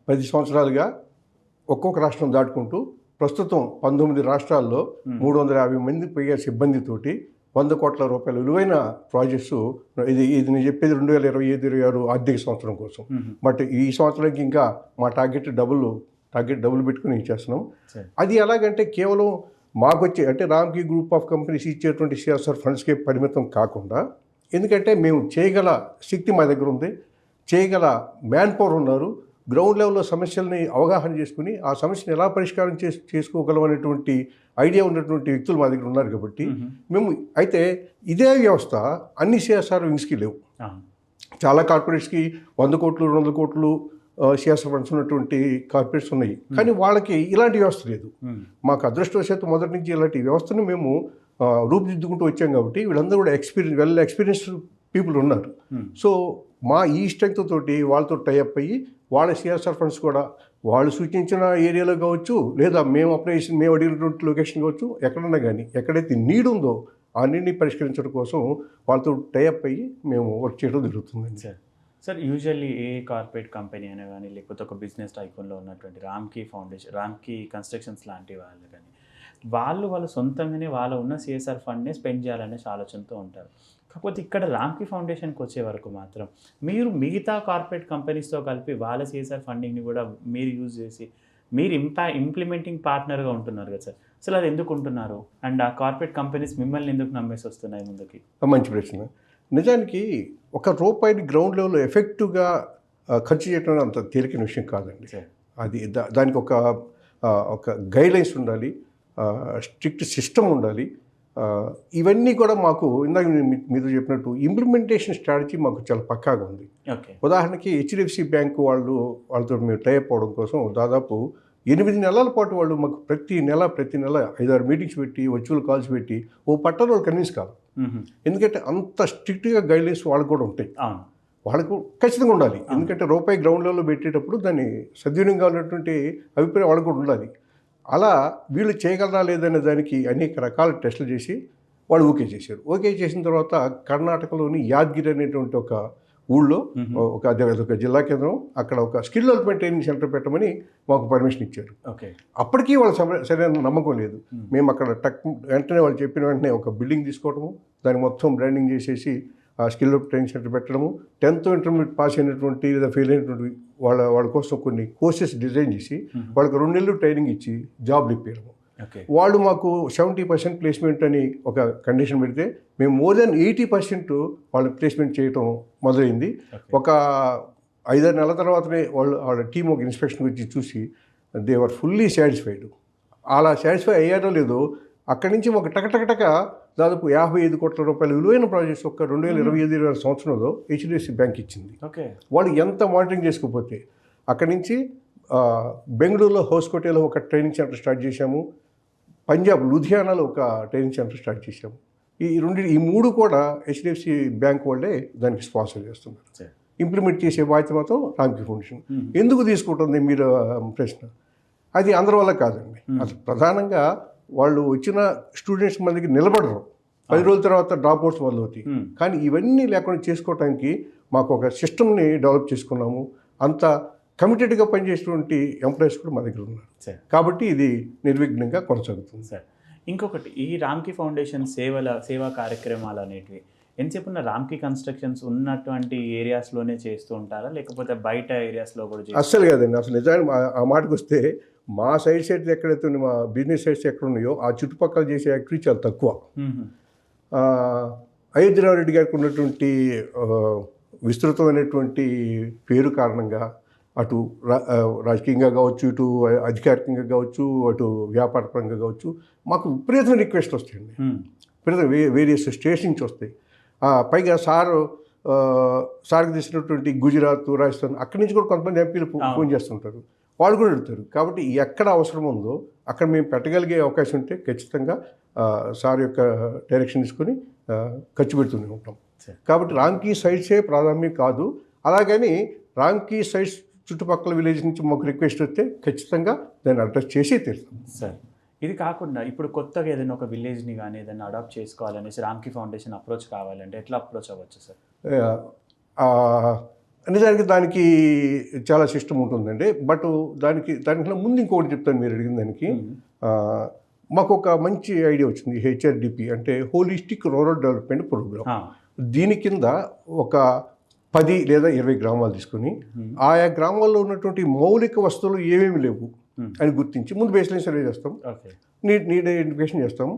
10 సంవత్సరాలుగా ఒక్కొక్క రాష్ట్రం దాటుకుంటూ ప్రస్తుతం 19 రాష్ట్రాల్లో 350 మంది పైగా సిబ్బందితోటి 100 కోట్ల రూపాయల విలువైన ప్రాజెక్ట్స్. ఇది నేను చెప్పేది 2025-26 ఆర్థిక సంవత్సరం కోసం. బట్ ఈ సంవత్సరానికి ఇంకా మా టార్గెట్ డబుల్ పెట్టుకుని చేస్తున్నాం. అది ఎలాగంటే కేవలం మాకొచ్చే అంటే రామ్కీ గ్రూప్ ఆఫ్ కంపెనీస్ ఇచ్చేటువంటి సిఎస్ఆర్ ఫండ్స్కే పరిమితం కాకుండా, ఎందుకంటే మేము చేయగల శక్తి మా దగ్గర ఉంది, చేయగల మ్యాన్ పవర్ ఉన్నారు, గ్రౌండ్ లెవెల్లో సమస్యల్ని అవగాహన చేసుకుని ఆ సమస్యను ఎలా పరిష్కారం చేసుకోగలం అనేటువంటి ఐడియా ఉన్నటువంటి వ్యక్తులు మా దగ్గర ఉన్నారు. కాబట్టి మేము అయితే ఇదే వ్యవస్థ అన్ని సిఎస్ఆర్ వింగ్స్కి లేవు. చాలా కార్పొరేట్స్కి 100 కోట్లు 200 కోట్లు సిఎస్ఆర్ ఫండ్స్ ఉన్నటువంటి కార్పొరేట్స్ ఉన్నాయి. కానీ వాళ్ళకి ఇలాంటి వ్యవస్థ లేదు. మాకు అదృష్టవశాత్తు మొదటి నుంచి ఇలాంటి వ్యవస్థను మేము రూపుదిద్దుకుంటూ వచ్చాం. కాబట్టి వీళ్ళందరూ కూడా ఎక్స్పీరియన్స్డ్ పీపుల్ ఉన్నారు. సో మా ఈ స్ట్రెంగ్త్ తోటి వాళ్ళతో టైఅప్ అయ్యి వాళ్ళ సిఎస్ఆర్ ఫండ్స్ కూడా వాళ్ళు సూచించిన ఏరియాలో కావచ్చు, లేదా మేము అడిగినటువంటి లొకేషన్ కావచ్చు, ఎక్కడన్నా కానీ ఎక్కడైతే నీడ్ ఉందో ఆ నీడ్ని పరిష్కరించడం కోసం వాళ్ళతో టైఅప్ అయ్యి మేము వర్క్ చేయడం జరుగుతుందండి.
సార్, యూజువల్లీ ఏ కార్పొరేట్ కంపెనీ అయినా కానీ, లేకపోతే ఒక బిజినెస్ టైకోన్లో ఉన్నటువంటి రామ్కీ ఫౌండేషన్, రామ్కీ కన్స్ట్రక్షన్స్ లాంటి వాళ్ళు కానీ, వాళ్ళు సొంతంగానే వాళ్ళ ఉన్న సిఎస్ఆర్ ఫండ్నే స్పెండ్ చేయాలనే ఆలోచనతో ఉంటారు. కాకపోతే ఇక్కడ రామ్కీ ఫౌండేషన్కి వచ్చే వరకు మాత్రం మీరు మిగతా కార్పొరేట్ కంపెనీస్తో కలిపి వాళ్ళ సిఎస్ఆర్ ఫండింగ్ని కూడా మీరు యూజ్ చేసి మీరు ఇంప్లిమెంటింగ్ పార్ట్నర్గా ఉంటున్నారు కదా సార్. అసలు అది ఎందుకు ఉంటున్నారు? అండ్ ఆ కార్పొరేట్ కంపెనీస్ మిమ్మల్ని ఎందుకు నమ్మేసి వస్తున్నాయి ముందుకి?
మంచి ప్రశ్న. నిజానికి ₹1 గ్రౌండ్ లెవెల్లో ఎఫెక్టివ్గా ఖర్చు చేయడం అంత తేలికైన విషయం కాదండి. అది దానికి ఒక గైడ్లైన్స్ ఉండాలి, స్ట్రిక్ట్ సిస్టమ్ ఉండాలి. ఇవన్నీ కూడా మాకు ఇందాక మీరు చెప్పినట్టు ఇంప్లిమెంటేషన్ స్ట్రాటజీ మాకు చాలా పక్కాగా ఉంది. ఉదాహరణకి హెచ్డిఎఫ్సి బ్యాంకు వాళ్ళతో మేము టైఅప్ అవడం కోసం దాదాపు 8 నెలల పాటు వాళ్ళు మాకు ప్రతి నెల 5-6 మీటింగ్స్ పెట్టి, వర్చువల్ కాల్స్ పెట్టి ఓ పట్టణం వాళ్ళు కన్విన్స్ కాదు. ఎందుకంటే అంత స్ట్రిక్ట్గా గైడ్లైన్స్ వాళ్ళకు కూడా ఉంటాయి. వాళ్ళకు ఖచ్చితంగా ఉండాలి. ఎందుకంటే ₹1 గ్రౌండ్ లెవెల్లో పెట్టేటప్పుడు దాన్ని సద్వినియోగంగా ఉన్నటువంటి అభిప్రాయం వాళ్ళకు కూడా ఉండాలి. అలా వీళ్ళు చేయగలరా లేదనే దానికి అనేక రకాల టెస్టులు చేసి వాళ్ళు ఓకే చేశారు. ఓకే చేసిన తర్వాత కర్ణాటకలోని యాద్గిరి అనేటువంటి ఒక ఊళ్ళో ఒక జిల్లా కేంద్రం, అక్కడ ఒక స్కిల్ డెవలప్మెంట్ ట్రైనింగ్ సెంటర్ పెట్టమని మాకు పర్మిషన్ ఇచ్చారు. అప్పటికీ వాళ్ళ సరైన నమ్మకం లేదు. మేము అక్కడ వెంటనే వాళ్ళు చెప్పిన వెంటనే ఒక బిల్డింగ్ తీసుకోవడము, దాన్ని మొత్తం బ్రాండింగ్ చేసేసి ఆ స్కిల్ డెవలప్మెంట్ ట్రైనింగ్ సెంటర్ పెట్టడము, 10th ఇంటర్మీడియట్ పాస్ అయినటువంటి లేదా ఫెయిల్ అయినటువంటి వాళ్ళ కోసం కొన్ని కోర్సెస్ డిజైన్ చేసి వాళ్ళకి 2 నెలలు ట్రైనింగ్ ఇచ్చి జాబ్లు ఇప్పించడము. వాళ్ళు మాకు 70% ప్లేస్మెంట్ అని ఒక కండిషన్ పెడితే మేము మోర్ దెన్ 80% వాళ్ళు ప్లేస్మెంట్ చేయటం మొదలైంది. ఒక 5-6 నెలల తర్వాతనే వాళ్ళ టీం ఒక ఇన్స్పెక్షన్ వచ్చి చూసి దే ఆర్ ఫుల్లీ సాటిస్ఫైడ్. అలా సాటిస్ఫై అయ్యారో లేదో అక్కడి నుంచి ఒక టకటకటక దాదాపు 55 కోట్ల రూపాయల విలువైన ప్రాజెక్ట్స్ ఒక 2025 సంవత్సరంలో హెచ్డిఎఫ్సి బ్యాంక్ ఇచ్చింది. వాళ్ళు ఎంత మానిటరింగ్ చేసుకోకపోతే అక్కడి నుంచి బెంగళూరులో హోస్కోటేలో ఒక ట్రైనింగ్ సెంటర్ స్టార్ట్ చేశాము, పంజాబ్ లూధియానాలో ఒక ట్రైనింగ్ సెంటర్ స్టార్ట్ చేశాము. ఈ 3 కూడా హెచ్డిఎఫ్సి బ్యాంక్ వాళ్ళే దానికి స్పాన్సర్ చేస్తున్నారు. ఇంప్లిమెంట్ చేసే బాధ్యత మాత్రం రామ్కీ ఫౌండేషన్. ఎందుకు తీసుకుంటుంది మీరు ప్రశ్న? అది అందరి వల్ల కాదండి. అసలు ప్రధానంగా వాళ్ళు వచ్చిన స్టూడెంట్స్ మనకి నిలబడరు, 10 రోజుల తర్వాత డ్రాప్ అవుట్స్ మొదలవుతాయి. కానీ ఇవన్నీ లేకుండా చేసుకోవడానికి మాకు ఒక సిస్టమ్ని డెవలప్ చేసుకున్నాము. అంత కమిటెడ్గా పనిచేసేటువంటి ఎంప్లాయీస్ కూడా మా దగ్గర ఉన్నారు. కాబట్టి ఇది నిర్విఘ్నంగా కొనసాగుతుంది
సార్. ఇంకొకటి, ఈ రామ్కీ ఫౌండేషన్ సేవా కార్యక్రమాలు అనేటివి ఎంతసేపు రామ్కీ కన్స్ట్రక్షన్స్ ఉన్నటువంటి ఏరియాస్లోనే చేస్తూ ఉంటారా, లేకపోతే బయట ఏరియాస్లో కూడా?
అస్సలు కాదండి. అసలు నిజానికి ఆ మాటకు వస్తే మా సైట్స్ ఎక్కడైతే ఉన్నాయి, మా బిజినెస్ సైట్స్ ఎక్కడ ఉన్నాయో ఆ చుట్టుపక్కల చేసే యాక్టివిటీ చాలా తక్కువ. అయోధ్యరావు గారికి ఉన్నటువంటి విస్తృతమైనటువంటి పేరు కారణంగా అటు రాజకీయంగా కావచ్చు, ఇటు అధికారికంగా కావచ్చు, అటు వ్యాపారపరంగా కావచ్చు, మాకు విపరీతమైన రిక్వెస్ట్ వస్తాయండి. విపరీత వేరియస్ స్టేట్స్ నుంచి వస్తాయి. పైగా సార్కి తీసినటువంటి గుజరాత్, రాజస్థాన్ అక్కడి నుంచి కూడా కొంతమంది ఎంపీలు ఫోన్ చేస్తుంటారు. వాళ్ళు కూడా అడుగుతారు. కాబట్టి ఎక్కడ అవసరం ఉందో అక్కడ మేము పెట్టగలిగే అవకాశం ఉంటే ఖచ్చితంగా సార్ యొక్క డైరెక్షన్ తీసుకొని ఖర్చు పెడుతూనే ఉంటాం. కాబట్టి రామ్కీ సైట్సే ప్రాధాన్యం కాదు. అలాగని రామ్కీ సైట్స్ చుట్టుపక్కల విలేజ్ నుంచి మాకు రిక్వెస్ట్ వస్తే ఖచ్చితంగా దాన్ని అడ్రస్ చేసి తీరుతాం.
సార్ ఇది కాకుండా ఇప్పుడు కొత్తగా ఏదైనా ఒక విలేజ్ని కానీ ఏదైనా అడాప్ట్ చేసుకోవాలనేసి రామ్కీ ఫౌండేషన్ అప్రోచ్ కావాలంటే ఎట్లా అప్రోచ్ అవ్వచ్చు సార్? నిజానికి దానికి చాలా సిస్టమ్ ఉంటుందండి. బట్ దానికన్నా ముందు ఇంకొకటి చెప్తాను మీరు అడిగిన దానికి. మాకు ఒక మంచి ఐడియా వచ్చింది. HRDP అంటే హోలిస్టిక్ రూరల్ డెవలప్మెంట్ ప్రోగ్రామ్. దీని కింద ఒక 10 లేదా 20 గ్రామాలు తీసుకుని ఆయా గ్రామాల్లో ఉన్నటువంటి మౌలిక వస్తువులు ఏమేమి లేవు అని గుర్తించి ముందు బేస్లైన్ సర్వే చేస్తాం, నీడ్ ఐడెంటిఫికేషన్ చేస్తాం.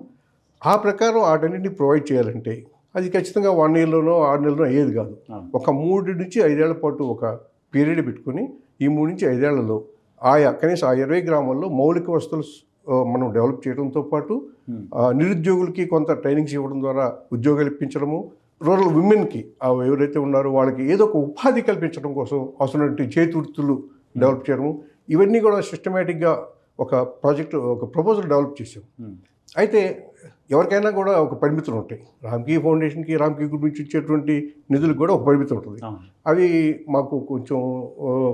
ఆ ప్రకారం వాటన్నింటినీ ప్రొవైడ్ చేయాలంటే అది ఖచ్చితంగా 1 ఇయర్లోనో 6 నెలలోనో అయ్యేది కాదు. ఒక 3 నుంచి 5 ఏళ్ల పాటు ఒక పీరియడ్ పెట్టుకుని ఈ 3 నుంచి 5 ఏళ్లలో కనీసం ఆ 20 గ్రామాల్లో మౌలిక వస్తువులు మనం డెవలప్ చేయడంతో పాటు నిరుద్యోగులకి కొంత ట్రైనింగ్స్ ఇవ్వడం ద్వారా ఉద్యోగాలు ఇప్పించడము, రూరల్ విమెన్కి ఎవరైతే ఉన్నారో వాళ్ళకి ఏదో ఒక ఉపాధి కల్పించడం కోసం అవసరమైన చేతి వృత్తులు డెవలప్ చేయడము, ఇవన్నీ కూడా సిస్టమేటిక్గా ఒక ప్రపోజల్ డెవలప్ చేసాం. అయితే ఎవరికైనా కూడా ఒక పరిమితులు ఉంటాయి. రామ్కీ ఫౌండేషన్కి, రామ్కీ గ్రూప్ నుంచి ఇచ్చేటువంటి నిధులకు కూడా ఒక పరిమితి ఉంటుంది. అవి మాకు కొంచెం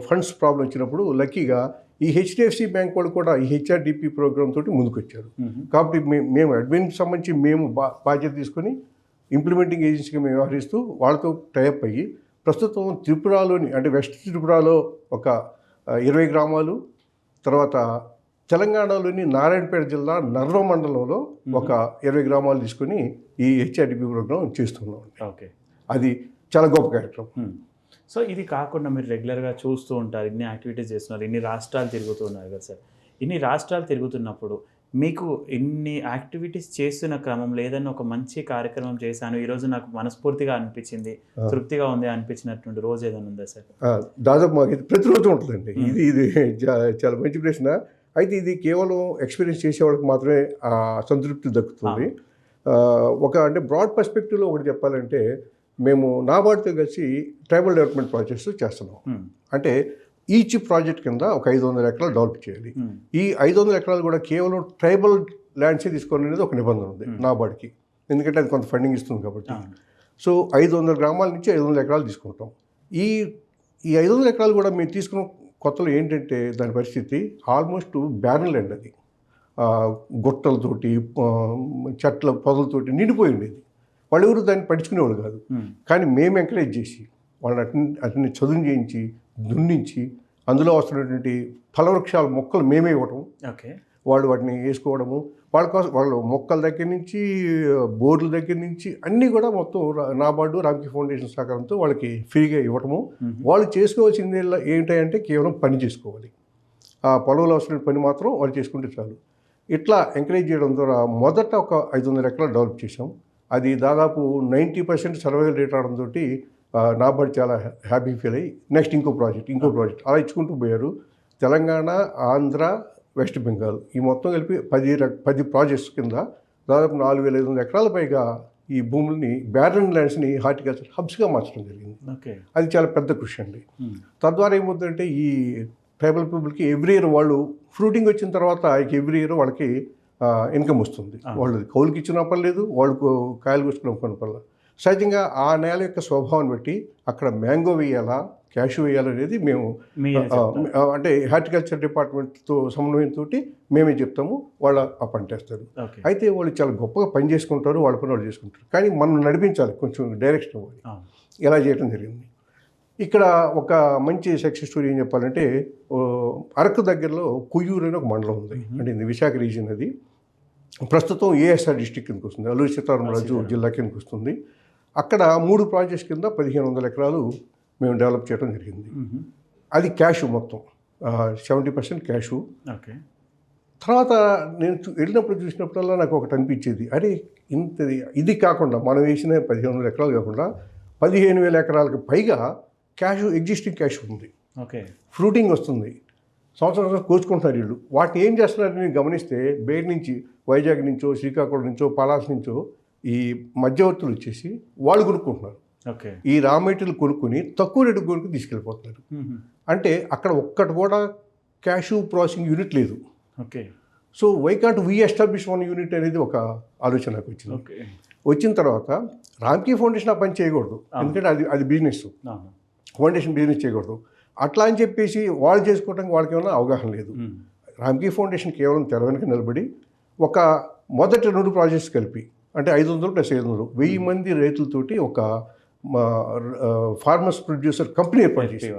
ఫండ్స్ ప్రాబ్లం వచ్చినప్పుడు లక్కీగా ఈ HDFC బ్యాంక్ వాళ్ళు కూడా ఈ HRDP ప్రోగ్రామ్ తోటి ముందుకు వచ్చారు. కాబట్టి మేము అడ్మిన్కి సంబంధించి మేము బాధ్యత తీసుకొని ఇంప్లిమెంటింగ్ ఏజెన్సీగా మేము వ్యవహరిస్తూ వాళ్ళతో టైఅప్ అయ్యి ప్రస్తుతం త్రిపురలోని అంటే వెస్ట్ త్రిపురలో ఒక 20 గ్రామాలు, తర్వాత తెలంగాణలోని నారాయణపేట జిల్లా నర్వ మండలంలో ఒక 20 గ్రామాలు తీసుకొని ఈ HRDP ప్రోగ్రాం చేస్తున్నాం. ఓకే,
అది చాలా గొప్ప కార్యక్రమం.
సో ఇది కాకుండా మీరు రెగ్యులర్గా చూస్తూ ఉంటారు, ఇన్ని యాక్టివిటీస్ చేస్తున్నారు, ఇన్ని రాష్ట్రాలు తిరుగుతున్నారు కదా సార్. ఇన్ని రాష్ట్రాలు తిరుగుతున్నప్పుడు మీకు ఇన్ని యాక్టివిటీస్ చేస్తున్న క్రమంలో ఏదైనా ఒక మంచి కార్యక్రమం చేశాను, ఈరోజు నాకు మనస్ఫూర్తిగా అనిపించింది, తృప్తిగా ఉంది అనిపించినటువంటి రోజు ఏదైనా ఉందా సార్?
దాదాపు మాకు ఇది ప్రతిరోజు ఉంటుందండి. ఇది చాలా మంచి ప్రశ్న. అయితే ఇది కేవలం ఎక్స్పీరియన్స్ చేసే వాళ్ళకి మాత్రమే సంతృప్తి దక్కుతుంది. అంటే బ్రాడ్ పర్స్పెక్టివ్లో ఒకటి చెప్పాలంటే, మేము నాబార్డ్తో కలిసి ట్రైబల్ డెవలప్మెంట్ ప్రాజెక్ట్స్ చేస్తున్నాం. అంటే ఈచ్ ప్రాజెక్ట్ కింద ఒక 500 ఎకరాలు డెవలప్ చేయాలి. ఈ 500 ఎకరాలు కూడా కేవలం ట్రైబల్ ల్యాండ్సే తీసుకోవాలి అనేది ఒక నిబంధన ఉంది నాబార్డ్కి, ఎందుకంటే అది కొంత ఫండింగ్ ఇస్తుంది కాబట్టి. సో 500 గ్రామాల నుంచి 500 ఎకరాలు తీసుకుంటాం. ఈ 500 ఎకరాలు కూడా మేము తీసుకున్న కొత్తలో ఏంటంటే దాని పరిస్థితి ఆల్మోస్ట్ బ్యారన్ ల్యాండ్. అది గుట్టలతోటి, చెట్ల పొదలతోటి నిండిపోయి ఉండేది. వాళ్ళు ఎవరు దాన్ని పట్టించుకునేవాళ్ళు కాదు. కానీ మేము ఎంకరేజ్ చేసి వాళ్ళని అట్ని చదువు చేయించి దున్నించి అందులో వస్తున్నటువంటి ఫలవృక్షాల మొక్కలు మేమే ఇవ్వటం, వాళ్ళు వాటిని వేసుకోవడము, వాళ్ళ కోసం వాళ్ళ మొక్కల దగ్గర నుంచి బోర్ల దగ్గర నుంచి అన్నీ కూడా మొత్తం నాబార్డు, రామ్కీ ఫౌండేషన్ సహకారంతో వాళ్ళకి ఫ్రీగా ఇవ్వటము. వాళ్ళు చేసుకోవాల్సింది ఏంటంటే కేవలం పని చేసుకోవాలి. ఆ పొలంలో అవసరమైన పని మాత్రం వాళ్ళు చేసుకుంటే చాలు. ఇట్లా ఎంకరేజ్ చేయడం ద్వారా మొదట ఒక 500 ఎకరాలు డెవలప్ చేసాం. అది దాదాపు 90% సర్వైవల్ రేట్ రావడంతో నాబార్డు చాలా హ్యాపీ ఫీల్ అయ్యి నెక్స్ట్ ఇంకో ప్రాజెక్ట్ అలా ఇచ్చుకుంటూ పోయారు. తెలంగాణ, ఆంధ్ర, వెస్ట్ బెంగాల్ ఈ మొత్తం కలిపి 10 ప్రాజెక్ట్స్ కింద దాదాపు 4,500 ఎకరాల పైగా ఈ భూముల్ని బ్యారన్ ల్యాండ్స్ని హార్టికల్చర్ హబ్స్గా మార్చడం జరిగింది. అది చాలా పెద్ద కృషి అండి. తద్వారా ఏమవుతుందంటే ఈ ట్రైబల్ పీపుల్కి ఎవ్రీ ఇయర్ వాళ్ళు ఫ్రూటింగ్ వచ్చిన తర్వాత ఎవ్రీ ఇయర్ వాళ్ళకి ఇన్కమ్ వస్తుంది. వాళ్ళు కౌలుకి ఇచ్చిన పర్లేదు, వాళ్ళకు కాయలు కూర్చున్న పర్లేదు. సహజంగా ఆ నేల యొక్క స్వభావాన్ని బట్టి అక్కడ మ్యాంగో వేయాలా, క్యాషు వేయాలనేది మేము అంటే హార్టికల్చర్ డిపార్ట్మెంట్తో సమన్వయంతో మేమే చెప్తాము, వాళ్ళు ఆ పంట వేస్తారు. అయితే వాళ్ళు చాలా గొప్పగా పని చేసుకుంటారు, వాళ్ళ పని వాళ్ళు చేసుకుంటారు. కానీ మనం నడిపించాలి, కొంచెం డైరెక్షన్ ఇవ్వాలి. ఇలా చేయడం జరిగింది. ఇక్కడ ఒక మంచి సక్సెస్ స్టోరీ ఏం చెప్పాలంటే, అరకు దగ్గరలో కుయ్యూరు అని ఒక మండలం ఉంది. అంటే ఇది విశాఖ రీజియన్. అది ప్రస్తుతం ఏఎస్ఆర్ డిస్ట్రిక్ట్ కిందకి వస్తుంది, అల్లూరి సీతారామరాజు జిల్లా కిందకి వస్తుంది. అక్కడ 3 ప్రాజెక్ట్స్ కింద 1,500 ఎకరాలు మేము డెవలప్ చేయడం జరిగింది. అది క్యాషు మొత్తం 70% క్యాషు. తర్వాత నేను వెళ్ళినప్పుడు చూసినప్పుడల్లా నాకు ఒకటి అనిపించేది, అరే ఇంత ఇది కాకుండా మనం వేసిన 1500 ఎకరాలు కాకుండా 15,000 ఎకరాలకు పైగా క్యాష్, ఎగ్జిస్టింగ్ క్యాష్ ఉంది,
ఓకే.
ఫ్రూటింగ్ వస్తుంది, సంవత్సరం కోసుకుంటున్నారు వీళ్ళు. వాటిని ఏం చేస్తున్నారని నేను గమనిస్తే బయట నుంచి వైజాగ్ నుంచో, శ్రీకాకుళం నుంచో, పలాస్ నుంచో ఈ మధ్యవర్తులు వచ్చేసి వాళ్ళు కొనుక్కుంటున్నారు.
ఓకే.
ఈ రా మెటీరియల్ కొనుక్కొని తక్కువ రేటు కొనుక్కు తీసుకెళ్ళిపోతున్నారు. అంటే అక్కడ ఒక్కటి కూడా క్యాష్ ప్రాసెసింగ్ యూనిట్ లేదు.
Okay.
So why can't we establish one unit అనేది ఒక ఆలోచన నాకు వచ్చింది.
ఓకే.
వచ్చిన తర్వాత రామ్కీ ఫౌండేషన్ ఆ పని చేయకూడదు, ఎందుకంటే అది బిజినెస్, ఫౌండేషన్ బిజినెస్ చేయకూడదు. అట్లా అని చెప్పేసి వాళ్ళు చేసుకోవడానికి వాళ్ళకి ఏమైనా అవగాహన లేదు. రామ్కీ ఫౌండేషన్ కేవలం తెర వెనుక నిలబడి ఒక మొదటి 2 ప్రాజెక్ట్స్ కలిపి, అంటే 500 + 500 1000 మంది రైతులతోటి ఒక ఫార్మర్స్ ప్రొడ్యూసర్ కంపెనీ ఏర్పాటు చేసి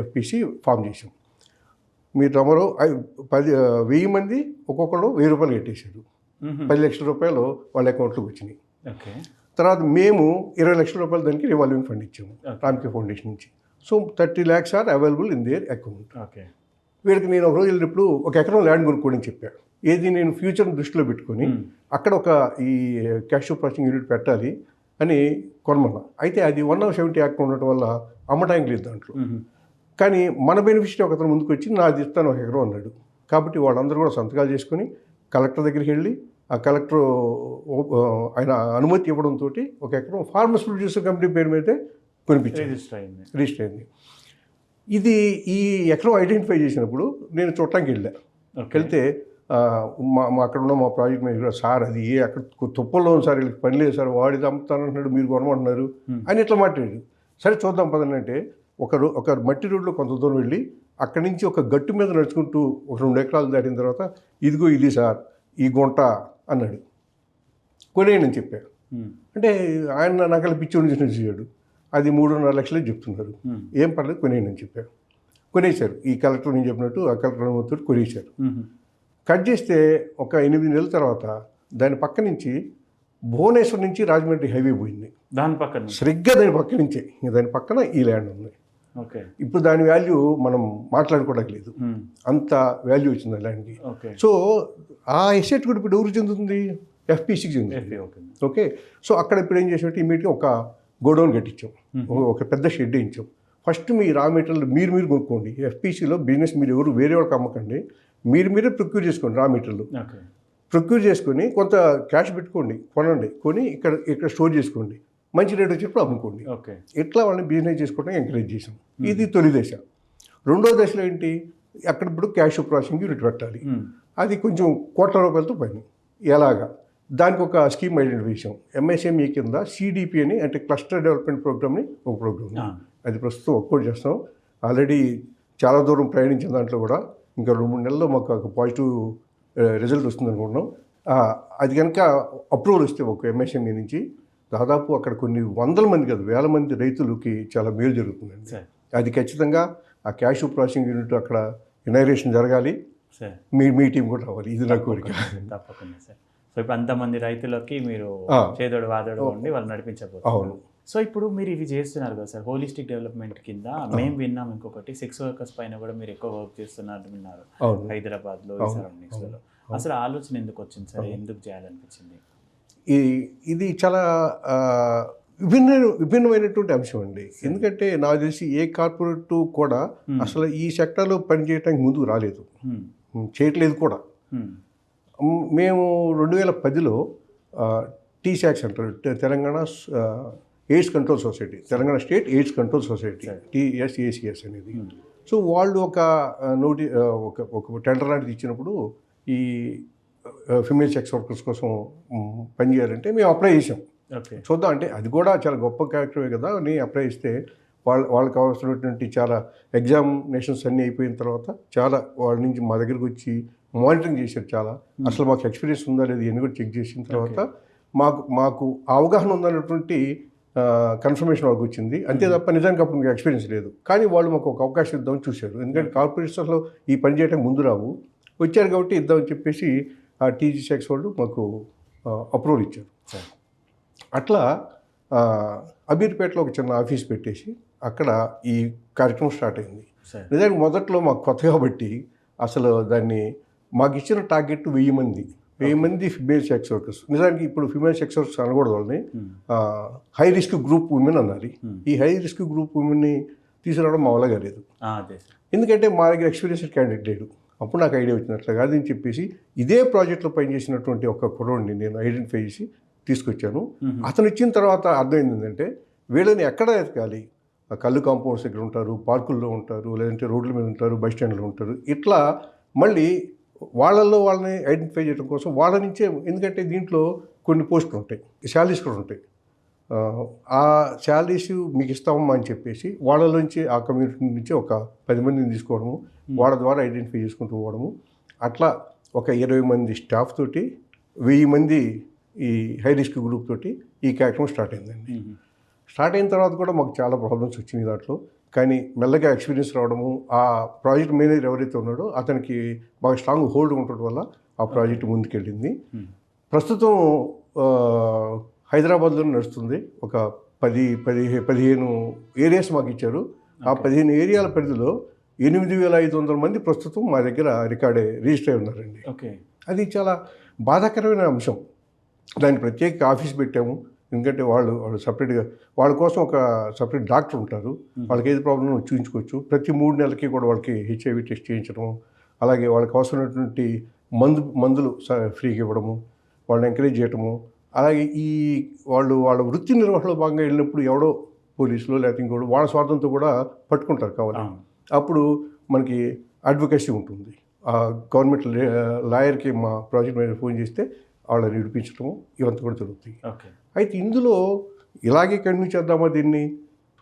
ఎఫ్పిసి ఫామ్ చేసాం. మీరు తమరు 1000 మంది ఒక్కొక్కరు 1000 రూపాయలు కట్టేశారు. 10 లక్షల రూపాయలు వాళ్ళ అకౌంట్లోకి వచ్చినాయి.
ఓకే.
తర్వాత మేము 20 లక్షల రూపాయలు దానికి రివాల్వింగ్ ఫండ్ ఇచ్చాము రామ్కీ ఫౌండేషన్ నుంచి. So 30 lakhs are available in their account.
Okay.
వీళ్ళకి నేను ఒక రోజు వెళ్ళినప్పుడు 1 ఎకరం ల్యాండ్ కొనుక్కోని చెప్పాను. ఏది నేను ఫ్యూచర్ని దృష్టిలో పెట్టుకొని అక్కడ ఒక ఈ క్యాష్ ప్రాసెసింగ్ యూనిట్ పెట్టాలి అని కొనమన్నా. అయితే అది 170 యాక్ట్ ఉండటం వల్ల అమ్మటానికి లేదు దాంట్లో. కానీ మన బెనిఫిషరీ ఒకతను ముందుకు వచ్చి నాది ఇస్తాను 1 ఎకరం అన్నాడు. కాబట్టి వాళ్ళందరూ కూడా సంతకాలు చేసుకొని కలెక్టర్ దగ్గరికి వెళ్ళి ఆ కలెక్టర్ ఆయన అనుమతి ఇవ్వడంతో 1 ఎకరం ఫార్మర్స్ ప్రొడ్యూసర్ కంపెనీ పేరు మీదే కొనిపించారు, రిజిస్టర్ అయింది. ఇది ఈ ఎకరం ఐడెంటిఫై చేసినప్పుడు నేను చూడటానికి వెళ్తే మా అక్కడ ఉన్న మా ప్రాజెక్ట్ మేనేజర్, సార్ అది అక్కడ తుప్పల్లో ఉంది సార్, వీళ్ళకి పని లేదు సార్, వాడిది అమ్ముతానంటున్నాడు, మీరు కొనమంటున్నారు అని ఇట్లా మాట్లాడాడు. సరే చూద్దాం పదండి అంటే ఒక మట్టి రోడ్లో కొంత దూరం వెళ్ళి అక్కడి నుంచి ఒక గట్టు మీద నడుచుకుంటూ ఒక 2 ఎకరాలు దాటిన తర్వాత ఇదిగో ఇది సార్ ఈ గుంట అన్నాడు. కొనేయని చెప్పారు. అంటే ఆయన నాకు పిచ్చోడి చూసాడు. అది 3.5 లక్షలే చెప్తున్నారు. ఏం పర్లేదు కొనేయని చెప్పారు. కొనేశారు. ఈ కలెక్టర్ నేను చెప్పినట్టు ఆ కలెక్టర్ అనుమతితో కొనేశారు. కట్ చేస్తే ఒక 8 నెలల తర్వాత దాని పక్క నుంచి భువనేశ్వర్ నుంచి రాజమండ్రి హైవే పోయింది.
దాని పక్కన
సరిగ్గా దాని పక్క నుంచే, దాని పక్కన ఈ ల్యాండ్ ఉంది.
ఓకే.
ఇప్పుడు దాని వాల్యూ మనం మాట్లాడుకోవడానికి లేదు, అంత వాల్యూ వచ్చింది ఆ ల్యాండ్కి. సో ఆ ఎసెట్ కూడా ఇప్పుడు ఎవరు చెందుతుంది? ఎఫ్పిసికి చెందుతుంది. ఓకే. సో అక్కడ ఇప్పుడు ఏం చేసినట్టు ఇమీడియట్గా ఒక గోడౌన్ కట్టించాం, ఒక పెద్ద షెడ్ వేయించాం. ఫస్ట్ మీ రా మెటీరియల్ మీరు కొనుక్కోండి. ఎఫ్పిసిలో బిజినెస్ మీరు ఎవరు వేరే వాళ్ళకి అమ్మకండి, మీరే ప్రొక్యూర్ చేసుకోండి. రా మెటీరియల్ ప్రొక్యూర్ చేసుకొని కొంత క్యాష్ పెట్టుకోండి, కొని ఇక్కడ స్టోర్ చేసుకోండి, మంచి రేట్ వచ్చేప్పుడు అమ్ముకోండి. ఇట్లా వాళ్ళని బిజినెస్ చేసుకోవడానికి ఎంకరేజ్ చేసాం. ఇది తొలి దశ. రెండో దశలో ఏంటి, అక్కడ ఇప్పుడు క్యాష్ ప్రాసెసింగ్ యూనిట్ పెట్టాలి. అది కొంచెం కోట్ల రూపాయలతో పైన. ఎలాగా దానికి ఒక స్కీమ్ ఐడెంటిఫై చేసాం. ఎంఎస్ఎంఈ కింద సిడిపి అని, అంటే క్లస్టర్ డెవలప్మెంట్ ప్రోగ్రామ్ని ఒక ప్రోగ్రామ్, అది ప్రస్తుతం వర్కౌట్ చేస్తాం. ఆల్రెడీ చాలా దూరం ప్రయాణించిన దాంట్లో కూడా ఇంకా 2-3 నెలల్లో మాకు ఒక పాజిటివ్ రిజల్ట్ వస్తుంది అనుకుంటున్నాం. అది కనుక అప్రూవల్ వస్తే ఒక ఎంఎస్ఎంఈ నుంచి దాదాపు అక్కడ కొన్ని 100 మంది కాదు 1000 మంది రైతులకి చాలా మేలు జరుగుతుందండి. అది ఖచ్చితంగా ఆ క్యాష్ ప్రాసెసింగ్ యూనిట్ అక్కడ ఇనాగ్రేషన్ జరగాలి. మీ టీం కూడా రావాలి, ఇది నా కోరిక.
తప్పకుండా సార్. సో ఇప్పుడు అంతమంది రైతులకి మీరు చేదోడు వాదోడు ఉండి వాళ్ళు నడిపించబోతున్నారు.
అవును.
సో ఇప్పుడు మీరు ఇవి చేస్తున్నారు కదా సార్, హోలిస్టిక్ డెవలప్మెంట్ కింద మేము విన్నాం ఇంకొకటి 6 వర్కర్స్ పైన కూడా మీరు ఎక్కువ వర్క్ చేస్తున్నారు విన్నారు హైదరాబాద్లో, ఈ సరౌండింగ్స్లో. అసలు ఆలోచన ఎందుకు వచ్చింది సార్, ఎందుకు చేయాలనిపించింది?
ఇది చాలా విభిన్నమైనటువంటి అంశం అండి. ఎందుకంటే నాకు తెలిసి ఏ కార్పొరేట్ కూడా అసలు ఈ సెక్టర్లో పనిచేయడానికి ముందుకు రాలేదు, చేయట్లేదు కూడా. మేము 2010లో టీశాక్స్ అంటారు, Telangana AIDS control society, Telangana state AIDS control society, TSACS అనేది. సో వాళ్ళు ఒక టెండర్ లాంటిది ఇచ్చినప్పుడు ఈ ఫిమేల్ సెక్స్ వర్కర్స్ కోసం పనిచేయాలంటే మేము అప్లై చేసాం. చూద్దాం అంటే అది కూడా చాలా గొప్ప క్యారెక్టరే కదా అని అప్లై చేస్తే వాళ్ళకి కావాల్సినటువంటి చాలా ఎగ్జామినేషన్స్ అన్నీ అయిపోయిన తర్వాత చాలా వాళ్ళ నుంచి మా దగ్గరికి వచ్చి మానిటరింగ్ చేశారు. చాలా అసలు మాకు ఎక్స్పీరియన్స్ ఉందా లేదు ఇవన్నీ కూడా చెక్ చేసిన తర్వాత మాకు అవగాహన ఉందన్నటువంటి కన్ఫర్మేషన్ వాళ్ళకి వచ్చింది. అంతే తప్ప నిజానికి అప్పుడు మీకు ఎక్స్పీరియన్స్ లేదు. కానీ వాళ్ళు మాకు ఒక అవకాశం ఇద్దామని చూశారు. ఎందుకంటే కార్పొరేషన్స్లో ఈ పని చేయడానికి ముందు రావు, వచ్చారు కాబట్టి ఇద్దామని చెప్పేసి ఆ TSACS వాళ్ళు మాకు అప్రూవల్ ఇచ్చారు. అట్లా అమీర్పేటలో ఒక చిన్న ఆఫీస్ పెట్టేసి అక్కడ ఈ కార్యక్రమం స్టార్ట్ అయింది. నిజానికి మొదట్లో మాకు కొత్త కాబట్టి అసలు దాన్ని మాకు ఇచ్చిన టార్గెట్ 1000 మంది. 1000 మంది ఫిమేల్ సెక్స్ వర్కర్స్. నిజానికి ఇప్పుడు ఫిమేల్ సెక్స్ వర్కర్స్ అనకూడదు వాళ్ళని, హై రిస్క్ గ్రూప్ ఉమెన్ అన్నారు. ఈ హై రిస్క్ గ్రూప్ ఉమెన్ని తీసుకురావడం మా వల్ల కాలేదు.
అదే సార్.
ఎందుకంటే మా దగ్గర ఎక్స్పీరియన్స్డ్ క్యాండిడేట్ లేడు. అప్పుడు నాకు ఐడియా వచ్చింది అట్లా కాదని చెప్పేసి ఇదే ప్రాజెక్ట్లో పనిచేసినటువంటి ఒక కుర్రోడిని నేను ఐడెంటిఫై చేసి తీసుకొచ్చాను. అతను ఇచ్చిన తర్వాత అర్థమైంది ఏంటంటే వీళ్ళని ఎక్కడ ఎతకాలి, కళ్ళు కాంపౌండ్స్ దగ్గర ఉంటారు, పార్కుల్లో ఉంటారు, లేదంటే రోడ్ల మీద ఉంటారు, బస్ స్టాండ్లో ఉంటారు. ఇట్లా మళ్ళీ వాళ్ళని ఐడెంటిఫై చేయడం కోసం వాళ్ళ నుంచే, ఎందుకంటే దీంట్లో కొన్ని పోస్టులు ఉంటాయి, శాలరీస్ కూడా ఉంటాయి. ఆ శాలరీస్ మీకు ఇస్తామమ్మా అని చెప్పేసి వాళ్ళలోంచి ఆ కమ్యూనిటీ నుంచి ఒక 10 మందిని తీసుకోవడము, వాళ్ళ ద్వారా ఐడెంటిఫై చేసుకుంటూ పోవడము. అట్లా ఒక 20 మంది స్టాఫ్ తోటి 1000 మంది ఈ హై రిస్క్ గ్రూప్ తోటి ఈ కార్యక్రమం స్టార్ట్ అయిందండి. స్టార్ట్ అయిన తర్వాత కూడా మాకు చాలా ప్రాబ్లమ్స్ వచ్చినాయి దాంట్లో. కానీ మెల్లగా ఎక్స్పీరియన్స్ రావడము, ఆ ప్రాజెక్ట్ మేనేజర్ ఎవరైతే ఉన్నాడో అతనికి బాగా స్ట్రాంగ్ హోల్డ్ ఉండటం వల్ల ఆ ప్రాజెక్ట్ ముందుకెళ్ళింది. ప్రస్తుతం హైదరాబాద్లో నడుస్తుంది. ఒక 15 ఏరియాస్ మాకు ఇచ్చారు. ఆ 15 ఏరియాల పరిధిలో 8500 మంది ప్రస్తుతం మా దగ్గర రిజిస్టర్ అయి ఉన్నారండి.
ఓకే.
అది చాలా బాధాకరమైన అంశం. దాన్ని ప్రత్యేక ఆఫీస్ పెట్టాము. ఎందుకంటే వాళ్ళు సపరేట్గా వాళ్ళ కోసం ఒక సపరేట్ డాక్టర్ ఉంటారు. వాళ్ళకి ఏది ప్రాబ్లం చూపించుకోవచ్చు. ప్రతి 3 నెలలకి కూడా వాళ్ళకి HIV టెస్ట్ చేయించడం, అలాగే వాళ్ళకి అవసరమైనటువంటి మందులు ఫ్రీగా ఇవ్వడము, వాళ్ళని ఎంకరేజ్ చేయడము. అలాగే వాళ్ళ వృత్తి నిర్వహణలో భాగంగా వెళ్ళినప్పుడు ఎవడో పోలీసులో లేకపోతే ఇంకోటి వాళ్ళ స్వార్థంతో కూడా పట్టుకుంటారు కావాలి. అప్పుడు మనకి అడ్వకేసీ ఉంటుంది. ఆ గవర్నమెంట్ లాయర్కి మా ప్రాజెక్ట్ మేనేజర్ ఫోన్ చేస్తే వాళ్ళని విడిపించడము ఇవంతా కూడా జరుగుతాయి. అయితే ఇందులో ఇలాగే కంటిన్యూ చేద్దామా దీన్ని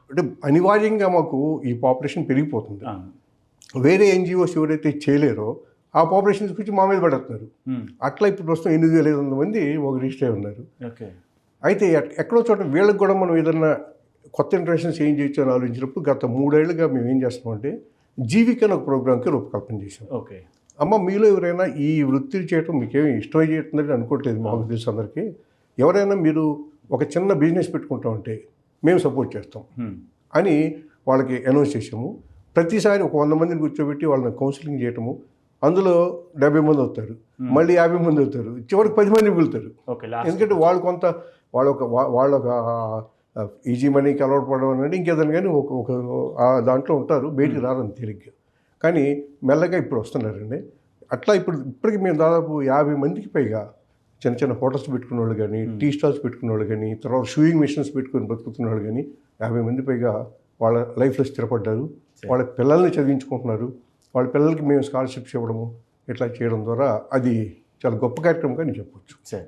అంటే అనివార్యంగా మాకు ఈ పాపులేషన్ పెరిగిపోతుంది. వేరే NGOs ఎవరైతే చేయలేరో ఆ పాపులేషన్ గురించి మా మీద పడుతున్నారు. అట్లా ఇప్పుడు ప్రస్తుతం 8500 మంది ఒక రిజిస్టర్ ఉన్నారు. అయితే ఎక్కడో చోట వీళ్ళకి కూడా మనం ఏదన్నా కొత్త ఇంటర్వెన్షన్స్ ఏం చేయొచ్చు అని ఆలోచించినప్పుడు గత 3 ఏళ్ళుగా మేము ఏం చేస్తున్నామంటే జీవిక అని ఒక ప్రోగ్రామ్కి రూపకల్పన చేసాం. అమ్మ మీలో ఎవరైనా ఈ వృత్తిని చేయటం మీకేమి ఇష్టమై చేస్తుందని అనుకోవట్లేదు, మాకు తెలుసు అందరికీ. ఎవరైనా మీరు ఒక చిన్న బిజినెస్ పెట్టుకుంటామంటే మేము సపోర్ట్ చేస్తాం అని వాళ్ళకి అనౌన్స్ చేసాము. ప్రతిసారి ఒక 100 మందిని కూర్చోబెట్టి వాళ్ళని కౌన్సిలింగ్ చేయటము. అందులో 70 మంది అవుతారు, మళ్ళీ 50 మంది అవుతారు, చివరికి 10 మంది మిగులుతారు. ఎందుకంటే వాళ్ళు కొంత వాళ్ళొక ఈజీ మనీకి అలవాటు పడడం అనేది ఇంకేదైనా కానీ ఒక దాంట్లో ఉంటారు, బయటికి రారని తేలిగ్గా. కానీ మెల్లగా ఇప్పుడు వస్తున్నారండి. అట్లా ఇప్పటికి మేము దాదాపు 50 మందికి పైగా చిన్న చిన్న హోటల్స్ పెట్టుకున్న వాళ్ళు కానీ, టీ స్టాల్స్ పెట్టుకున్న వాళ్ళు కానీ, తర్వాత షూయింగ్ మిషన్స్ పెట్టుకుని బతుకుతున్న వాళ్ళు కానీ 50 మంది పైగా వాళ్ళ లైఫ్లో స్థిరపడ్డారు. వాళ్ళ పిల్లల్ని చదివించుకుంటున్నారు. వాళ్ళ పిల్లలకి మేము స్కాలర్షిప్స్ ఇవ్వడము ఇట్లా చేయడం ద్వారా అది చాలా గొప్ప కార్యక్రమంగా నేను చెప్పొచ్చు.
సార్,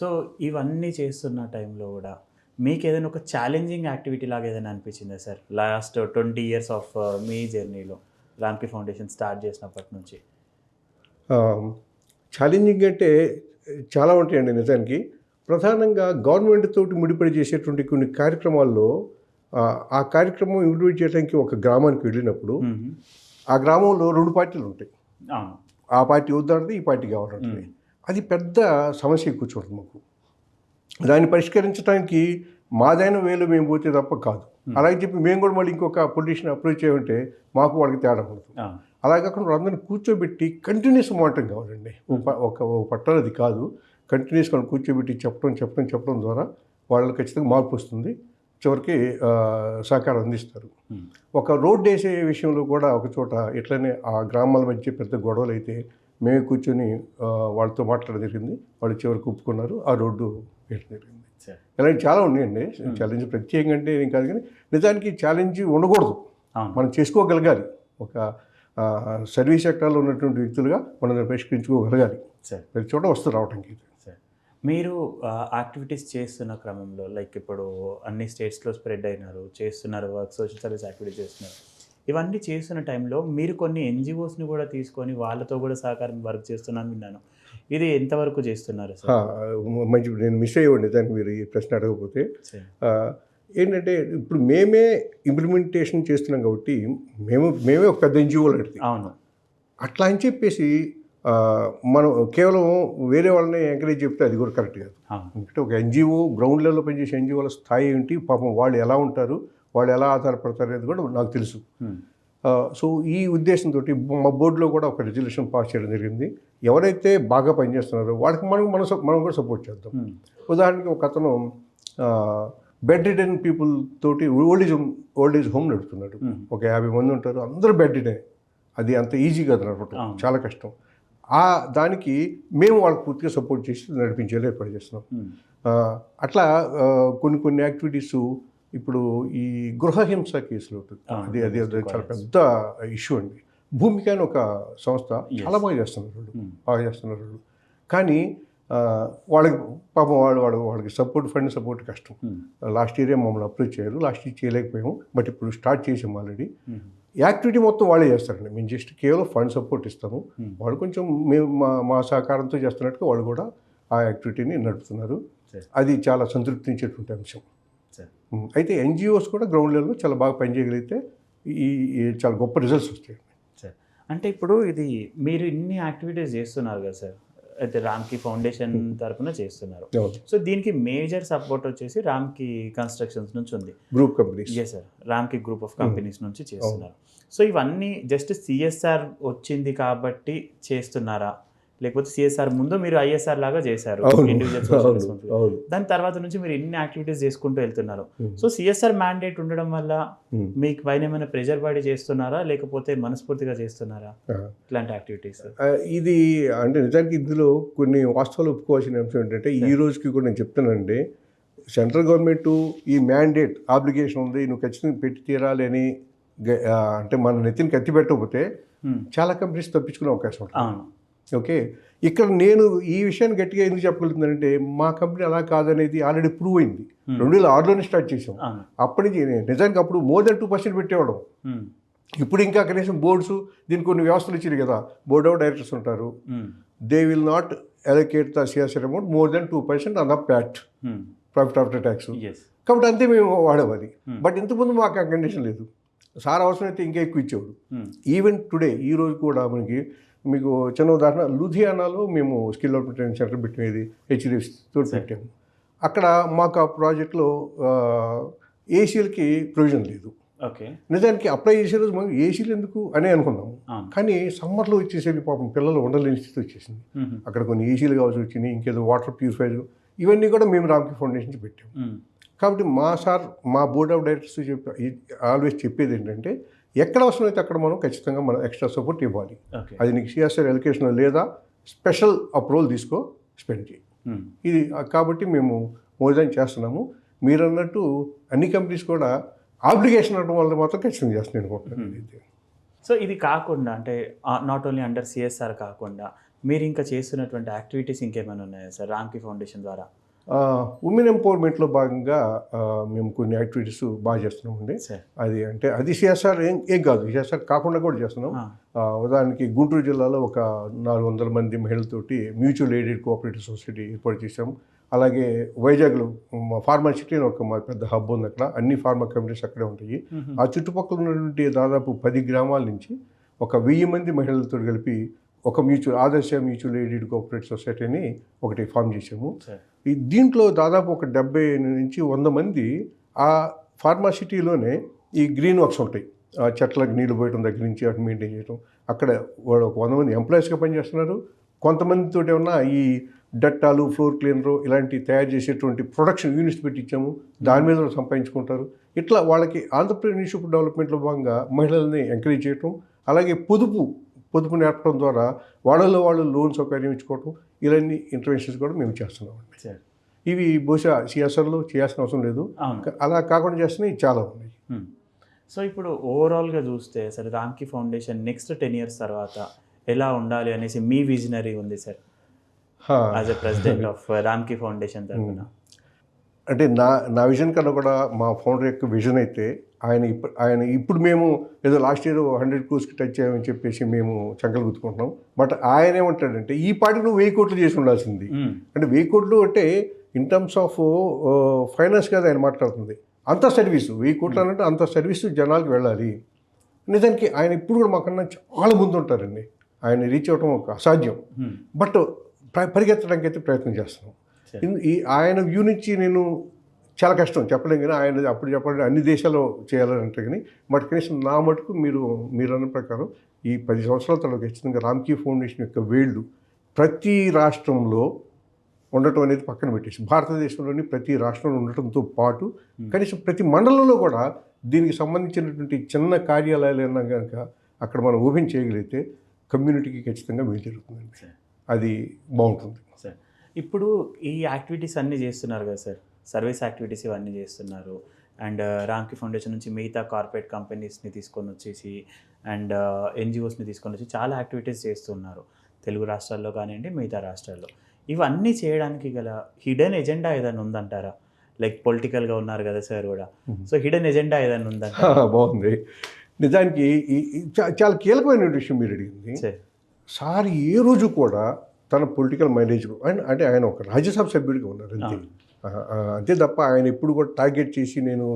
సో ఇవన్నీ చేస్తున్న టైంలో కూడా మీకు ఏదైనా ఒక ఛాలెంజింగ్ యాక్టివిటీ లాగా ఏదైనా అనిపించిందా సార్ లాస్ట్ 20 years ఆఫ్ మీ జర్నీలో రామ్కీ ఫౌండేషన్ స్టార్ట్ చేసినప్పటి నుంచి?
ఛాలెంజింగ్ అంటే చాలా ఉంటాయండి నిజానికి. ప్రధానంగా గవర్నమెంట్ తోటి ముడిపడి చేసేటువంటి కొన్ని కార్యక్రమాల్లో ఆ కార్యక్రమం ఇంప్లిమెంట్ చేయడానికి ఒక గ్రామానికి వెళ్ళినప్పుడు ఆ గ్రామంలో 2 పార్టీలు ఉంటాయి. ఆ పార్టీ వద్దంటే ఈ పార్టీ కావాలంటుంది. అది పెద్ద సమస్య కూర్చోండి మాకు. దాన్ని పరిష్కరించడానికి మాదైన వేలు మేము పోతే తప్ప కాదు. అలాగే చెప్పి మేము కూడా మళ్ళీ ఇంకొక పొలిటీషియన్ అప్రోచ్ చేయమంటే మాకు వాళ్ళకి తేడా ఉండదు. అలాగే కాకుండా అందరినీ కూర్చోబెట్టి కంటిన్యూస్ మానిటరింగ్ కావాలండి. ఒక పట్టణది కాదు, కంటిన్యూస్ వాళ్ళు కూర్చోబెట్టి చెప్పడం ద్వారా వాళ్ళు ఖచ్చితంగా మార్పు వస్తుంది, చివరికి సహకారం అందిస్తారు. ఒక రోడ్డు వేసే విషయంలో కూడా ఒక చోట ఇట్లనే ఆ గ్రామాల మధ్య పెద్ద గొడవలు అయితే మేమే కూర్చొని వాళ్ళతో మాట్లాడడం జరిగింది. వాళ్ళు చివరికి ఒప్పుకున్నారు, ఆ రోడ్డు వేయడం జరిగింది. ఇలాంటి చాలా ఉన్నాయండి ఛాలెంజ్. ప్రత్యేకంగా అంటే ఏం కాదు, కానీ నిజానికి ఛాలెంజ్ ఉండకూడదు, మనం చేసుకోగలగాలి. ఒక సర్వీస్ సెక్టార్లో ఉన్నటువంటి వ్యక్తులుగా మనం పరిష్కరించుకోగలగాలి. ప్రతి చోట వస్తూ రావడానికి.
మీరు యాక్టివిటీస్ చేస్తున్న క్రమంలో లైక్ ఇప్పుడు అన్ని స్టేట్స్లో స్ప్రెడ్ అయినారు, చేస్తున్నారు వర్క్, సోషల్ సర్వీస్ యాక్టివిటీస్ చేస్తున్నారు. ఇవన్నీ చేస్తున్న టైంలో మీరు కొన్ని NGOsని కూడా తీసుకొని వాళ్ళతో కూడా సహకారం వర్క్ చేస్తున్నాను విన్నాను. ఇది ఎంతవరకు చేస్తున్నారు సార్?
మంచి, నేను మిస్ అయ్యేవాడిని దానికి మీరు ఈ ప్రశ్న అడగకపోతే. ఏంటంటే ఇప్పుడు మేమే ఇంప్లిమెంటేషన్ చేస్తున్నాం కాబట్టి మేమే ఒక పెద్ద NGO లాంటిది.
అవును.
అట్లా అని చెప్పేసి మనం కేవలం వేరే వాళ్ళని ఎంకరేజ్ చెప్తే అది కూడా కరెక్ట్ కాదు. ఎందుకంటే ఒక NGO గ్రౌండ్ లెవెల్లో పనిచేసే NGOల స్థాయి ఏంటి, పాపం వాళ్ళు ఎలా ఉంటారు, వాళ్ళు ఎలా ఆధారపడతారు అనేది కూడా నాకు తెలుసు. సో ఈ ఉద్దేశంతో మా బోర్డులో కూడా ఒక రెజల్యూషన్ పాస్ చేయడం జరిగింది. ఎవరైతే బాగా పనిచేస్తున్నారో వాళ్ళకి మనం కూడా సపోర్ట్ చేద్దాం. ఉదాహరణకి ఒక అతను బెడ్ రిడెన్ పీపుల్ తోటి ఓల్డ్ ఏజ్ హోమ్ నడుపుతున్నాడు. ఒక 50 మంది ఉంటారు, అందరూ బెడ్ రిడెన్. అది అంత ఈజీ కాదు నడపడం, చాలా కష్టం. దానికి మేము వాళ్ళకి పూర్తిగా సపోర్ట్ చేసి నడిపించేలా ఏర్పాటు చేస్తున్నాం. అట్లా కొన్ని యాక్టివిటీస్ ఇప్పుడు ఈ గృహహింస కేసులు ఉంటుంది, అది చాలా పెద్ద ఇష్యూ అండి. భూమిక అని ఒక సంస్థ చాలా బాగా చేస్తున్నారు వాళ్ళు. కానీ వాళ్ళకి పాపం వాళ్ళకి సపోర్ట్ కష్టం. లాస్ట్ ఇయరే మమ్మల్ని అప్రోచ్ చేయరు, లాస్ట్ ఇయర్ చేయలేకపోయాము, బట్ ఇప్పుడు స్టార్ట్ చేసాము ఆల్రెడీ. యాక్టివిటీ మొత్తం వాళ్ళే చేస్తారండి, మేము జస్ట్ కేవలం ఫండ్ సపోర్ట్ ఇస్తాము. వాళ్ళు కొంచెం మేము మా సహకారంతో చేస్తున్నట్టుగా వాళ్ళు కూడా ఆ యాక్టివిటీని నడుపుతున్నారు. అది చాలా సంతృప్తించేటువంటి అంశం. అయితే ఎన్జిఓస్ కూడా గ్రౌండ్ లెవెల్లో చాలా బాగా పనిచేయగలిగితే చాలా గొప్ప రిజల్ట్స్ వస్తాయి.
సార్ అంటే ఇప్పుడు ఇది మీరు ఇన్ని యాక్టివిటీస్ చేస్తున్నారు కదా సార్, అయితే రామ్కి ఫౌండేషన్ తరఫున చేస్తున్నారు. సో దీనికి మేజర్ సపోర్ట్ వచ్చేసి రామ్కి కన్స్ట్రక్షన్స్ నుంచి ఉంది,
గ్రూప్ కంపెనీస్.
ఎస్ సార్, రామ్కి గ్రూప్ ఆఫ్ కంపెనీస్ నుంచి చేస్తున్నారు. సో ఇవన్నీ జస్ట్ సిఎస్ఆర్ వచ్చింది కాబట్టి చేస్తున్నారా, లేకపోతే సిఎస్ఆర్ ముందు మీరు ఐఎస్ఆర్ లాగా చేశారు, ఇండివిజువల్ సోషల్ రెస్పాన్సిబిలిటీ, దాని తర్వాత నుంచి మీరు ఇన్ని యాక్టివిటీస్ చేసుకుంటూ వెళ్తున్నారు. సో సిఎస్ఆర్ మ్యాండేట్ ఉండడం వల్ల మీకు పైన ఏమైనా ప్రెజర్ పడి చేస్తున్నారా, లేకపోతే మనస్ఫూర్తిగా చేస్తున్నారా ఇట్లాంటి యాక్టివిటీస్?
ఇది అంటే నిజానికి ఇందులో కొన్ని వాస్తవాలు ఒప్పుకోవాల్సిన అంశం ఏంటంటే, ఈ రోజుకి కూడా నేను చెప్తానండి, సెంట్రల్ గవర్నమెంట్ ఈ మ్యాండేట్ ఆబ్లిగేషన్ ఉంది, నువ్వు ఖచ్చితంగా పెట్టి తీరాలి అని అంటే మన నెత్తిని కత్తి పెట్టకపోతే చాలా కంపెనీస్ తప్పించుకునే అవకాశం ఉంటుంది. ఓకే, ఇక్కడ నేను ఈ విషయాన్ని గట్టిగా ఎందుకు చెప్పగలుగుతున్నానంటే, మా కంపెనీ అలా కాదనేది ఆల్రెడీ ప్రూవ్ అయింది. 2006లోనే స్టార్ట్ చేసాం. అప్పటి నుంచి నిజానికి అప్పుడు మోర్ దెన్ 2% పెట్టేవాళ్ళం. ఇప్పుడు ఇంకా కనీసం బోర్డ్స్ దీనికి కొన్ని వ్యవస్థలు ఇచ్చారు కదా, బోర్డ్ ఆఫ్ డైరెక్టర్స్ ఉంటారు, they will not allocate the CSR amount more than 2% on the Pat, profit after tax. కాబట్టి అంతే మేము వాడేది. బట్ ఇంతకుముందు మాకు ఆ కండిషన్ లేదు. సార్ అవసరమైతే ఇంకా ఎక్కువ ఇచ్చేవాడు. ఈవెన్ టుడే ఈ రోజు కూడా మీకు చిన్న ఉదాహరణ, లూధియానాలో మేము స్కిల్ డెవలప్మెంట్ ట్రైనింగ్ సెంటర్ పెట్టినది హెచ్డిఎఫ్సితో పెట్టాము. అక్కడ మాకు ఆ ప్రాజెక్ట్లో ఏసీలకి ప్రొవిజన్ లేదు.
ఓకే,
నిజానికి అప్లై చేసే రోజు మనం ఏసీలు ఎందుకు అని అనుకున్నాము. కానీ సమ్మర్లో వచ్చేసరికి పాపం పిల్లలు ఉండలేని స్థితి వచ్చేసింది. అక్కడ కొన్ని ఏసీలు కావాల్సి వచ్చినాయి, ఇంకేదో వాటర్ ప్యూరిఫైర్, ఇవన్నీ కూడా మేము రామ్కి ఫౌండేషన్ పెట్టాము. కాబట్టి మా బోర్డ్ ఆఫ్ డైరెక్టర్స్ ఆల్వేస్ చెప్పేది ఏంటంటే, ఎక్కడ అవసరమైతే అక్కడ మనం ఖచ్చితంగా మనం ఎక్స్ట్రా సపోర్ట్ ఇవ్వాలి. అది నీకు సిఎస్ఆర్ ఎలొకేషన్ లేదా స్పెషల్ అప్రూవల్ తీసుకో, స్పెండ్ చేయి. ఇది కాబట్టి మేము మోర్ దాన్ చేస్తున్నాము. మీరు అన్నట్టు అన్ని కంపెనీస్ కూడా ఆబ్లిగేషన్ అనడం వల్ల మాత్రం ఖచ్చితంగా చేస్తున్నాను అనుకుంటున్నాను.
సో ఇది కాకుండా అంటే నాట్ ఓన్లీ అండర్ సిఎస్ఆర్ కాకుండా మీరు ఇంకా చేస్తున్నటువంటి యాక్టివిటీస్ ఇంకేమైనా ఉన్నాయా సార్ రామ్కి ఫౌండేషన్ ద్వారా? ఉమెన్ ఎంపవర్మెంట్లో భాగంగా మేము కొన్ని యాక్టివిటీస్ బాగా చేస్తున్నామండి. అది సిఎస్ఆర్ ఏం కాదు, సిఎస్ఆర్ కాకుండా కూడా చేస్తున్నాం. ఉదాహరణకి గుంటూరు జిల్లాలో ఒక 400 మంది మహిళలతోటి మ్యూచువల్ ఎయిడెడ్ కోఆపరేటివ్ సొసైటీ ఏర్పాటు చేసాము. అలాగే వైజాగ్లో ఫార్మా సిటీ అని ఒక పెద్ద హబ్ ఉంది, అక్కడ అన్ని ఫార్మా కంపెనీస్ అక్కడే ఉంటాయి. ఆ చుట్టుపక్కల ఉన్నటువంటి దాదాపు 10 గ్రామాల నుంచి ఒక 1000 మంది మహిళలతో కలిపి ఒక ఆదర్శ మ్యూచువల్ ఎయిడెడ్ కోఆపరేటివ్ సొసైటీని ఒకటి ఫామ్ చేసాము. దీంట్లో దాదాపు ఒక 70 నుంచి 100 మంది ఆ ఫార్మాసిటీలోనే ఈ గ్రీన్ వర్క్స్ ఉంటాయి, ఆ చెట్లకు నీళ్లు పోయడం దగ్గర నుంచి అటు మెయింటైన్ చేయడం, అక్కడ వాళ్ళు ఒక 100 మంది ఎంప్లాయీస్గా పనిచేస్తున్నారు. కొంతమందితో ఏమన్నా ఈ డట్టాలు, ఫ్లోర్ క్లీనరు ఇలాంటి తయారు చేసేటువంటి ప్రొడక్షన్ యూనిట్స్ పెట్టించాము, దాని మీద సంపాదించుకుంటారు. ఇట్లా వాళ్ళకి ఆంటర్‌ప్రెన్యూర్‌షిప్ డెవలప్మెంట్లో భాగంగా మహిళల్ని ఎంకరేజ్ చేయటం, అలాగే పొదుపు నేర్పడం ద్వారా వాళ్ళు లోన్ సౌకర్యం ఇచ్చుకోవటం, ఇలాంటి ఇంటర్వెన్షన్స్ కూడా మేము చేస్తున్నామండి. ఇవి బహుశా సిఎస్ఆర్లో చేయాల్సిన అవసరం లేదు, అలా కాకుండా చేస్తున్నాయి చాలా ఉన్నాయి. సో ఇప్పుడు ఓవరాల్గా చూస్తే సార్ రామ్కి ఫౌండేషన్ నెక్స్ట్ 10 years తర్వాత ఎలా ఉండాలి అనేసి మీ విజనరీ ఉంది sir as a president of రామ్కి ఫౌండేషన్ తరఫున?
అంటే నా విజన్ కన్నా కూడా మా ఫౌండర్ యొక్క విజన్ అయితే ఆయన ఇప్పుడు మేము ఏదో లాస్ట్ ఇయర్ 100 crores టచ్ అయ్యామని చెప్పేసి మేము చంకలు గుర్తుకుంటున్నాం. బట్ ఆయన ఏమంటాడంటే, ఈ పాటికి నువ్వు 1000 కోట్లు చేసి ఉండాల్సింది. అంటే 1000 కోట్లు అంటే ఇన్ టర్మ్స్ ఆఫ్ ఫైనాన్స్ కాదు ఆయన మాట్లాడుతుంది, అంత సర్వీసు 1000 కోట్లు అంటే అంత సర్వీసు జనాలకు వెళ్ళాలి. నిజానికి ఆయన ఇప్పుడు కూడా మాకన్నా చాలా ముందు ఉంటారండి. ఆయన రీచ్ అవ్వడం ఒక అసాధ్యం, బట్ పరిగెత్తడానికి అయితే ప్రయత్నం చేస్తున్నాం. ఆయన వ్యూ నుంచి నేను చాలా కష్టం చెప్పలేం కానీ ఆయన అప్పుడు చెప్పాలంటే అన్ని దేశాల్లో చేయాలని అంటే కానీ బట్ కనీసం నా మటుకు మీరు అన్న ప్రకారం ఈ 10 సంవత్సరాల తర్వాత ఖచ్చితంగా రామ్కీ ఫౌండేషన్ యొక్క వేళ్ళు ప్రతి రాష్ట్రంలో ఉండటం అనేది పక్కన పెట్టేసి భారతదేశంలోని ప్రతి రాష్ట్రంలో ఉండటంతో పాటు కనీసం ప్రతి మండలంలో కూడా దీనికి సంబంధించినటువంటి చిన్న కార్యాలయాలైనా కనుక అక్కడ మనం ఓపెన్ చేయగలిగితే కమ్యూనిటీకి ఖచ్చితంగా మేలు జరుగుతుందండి. అది బాగుంటుంది
సార్. ఇప్పుడు ఈ యాక్టివిటీస్ అన్నీ చేస్తున్నారు కదా సార్, సర్వీస్ యాక్టివిటీస్ ఇవన్నీ చేస్తున్నారు. అండ్ రామ్కీ ఫౌండేషన్ నుంచి మిగతా కార్పొరేట్ కంపెనీస్ని తీసుకొని వచ్చేసి అండ్ ఎన్జిఓస్ని తీసుకొని వచ్చి చాలా యాక్టివిటీస్ చేస్తున్నారు తెలుగు రాష్ట్రాల్లో కానివ్వండి మిగతా రాష్ట్రాల్లో. ఇవన్నీ చేయడానికి గల హిడెన్ ఎజెండా ఏదైనా ఉందంటారా? లైక్ పొలిటికల్గా ఉన్నారు కదా సార్ కూడా, సో హిడెన్ ఎజెండా ఏదైనా ఉందంటారా?
బాగుంది. నిజానికి చాలా కీలకమైన విషయం మీరు అడిగింది. సార్ ఏ రోజు కూడా తన పొలిటికల్ మైలేజ్ అంటే ఆయన ఒక రాజ్యసభ సభ్యుడిగా ఉన్నారు అంతే. అంతే తప్ప ఆయన ఎప్పుడు కూడా టార్గెట్ చేసి నేను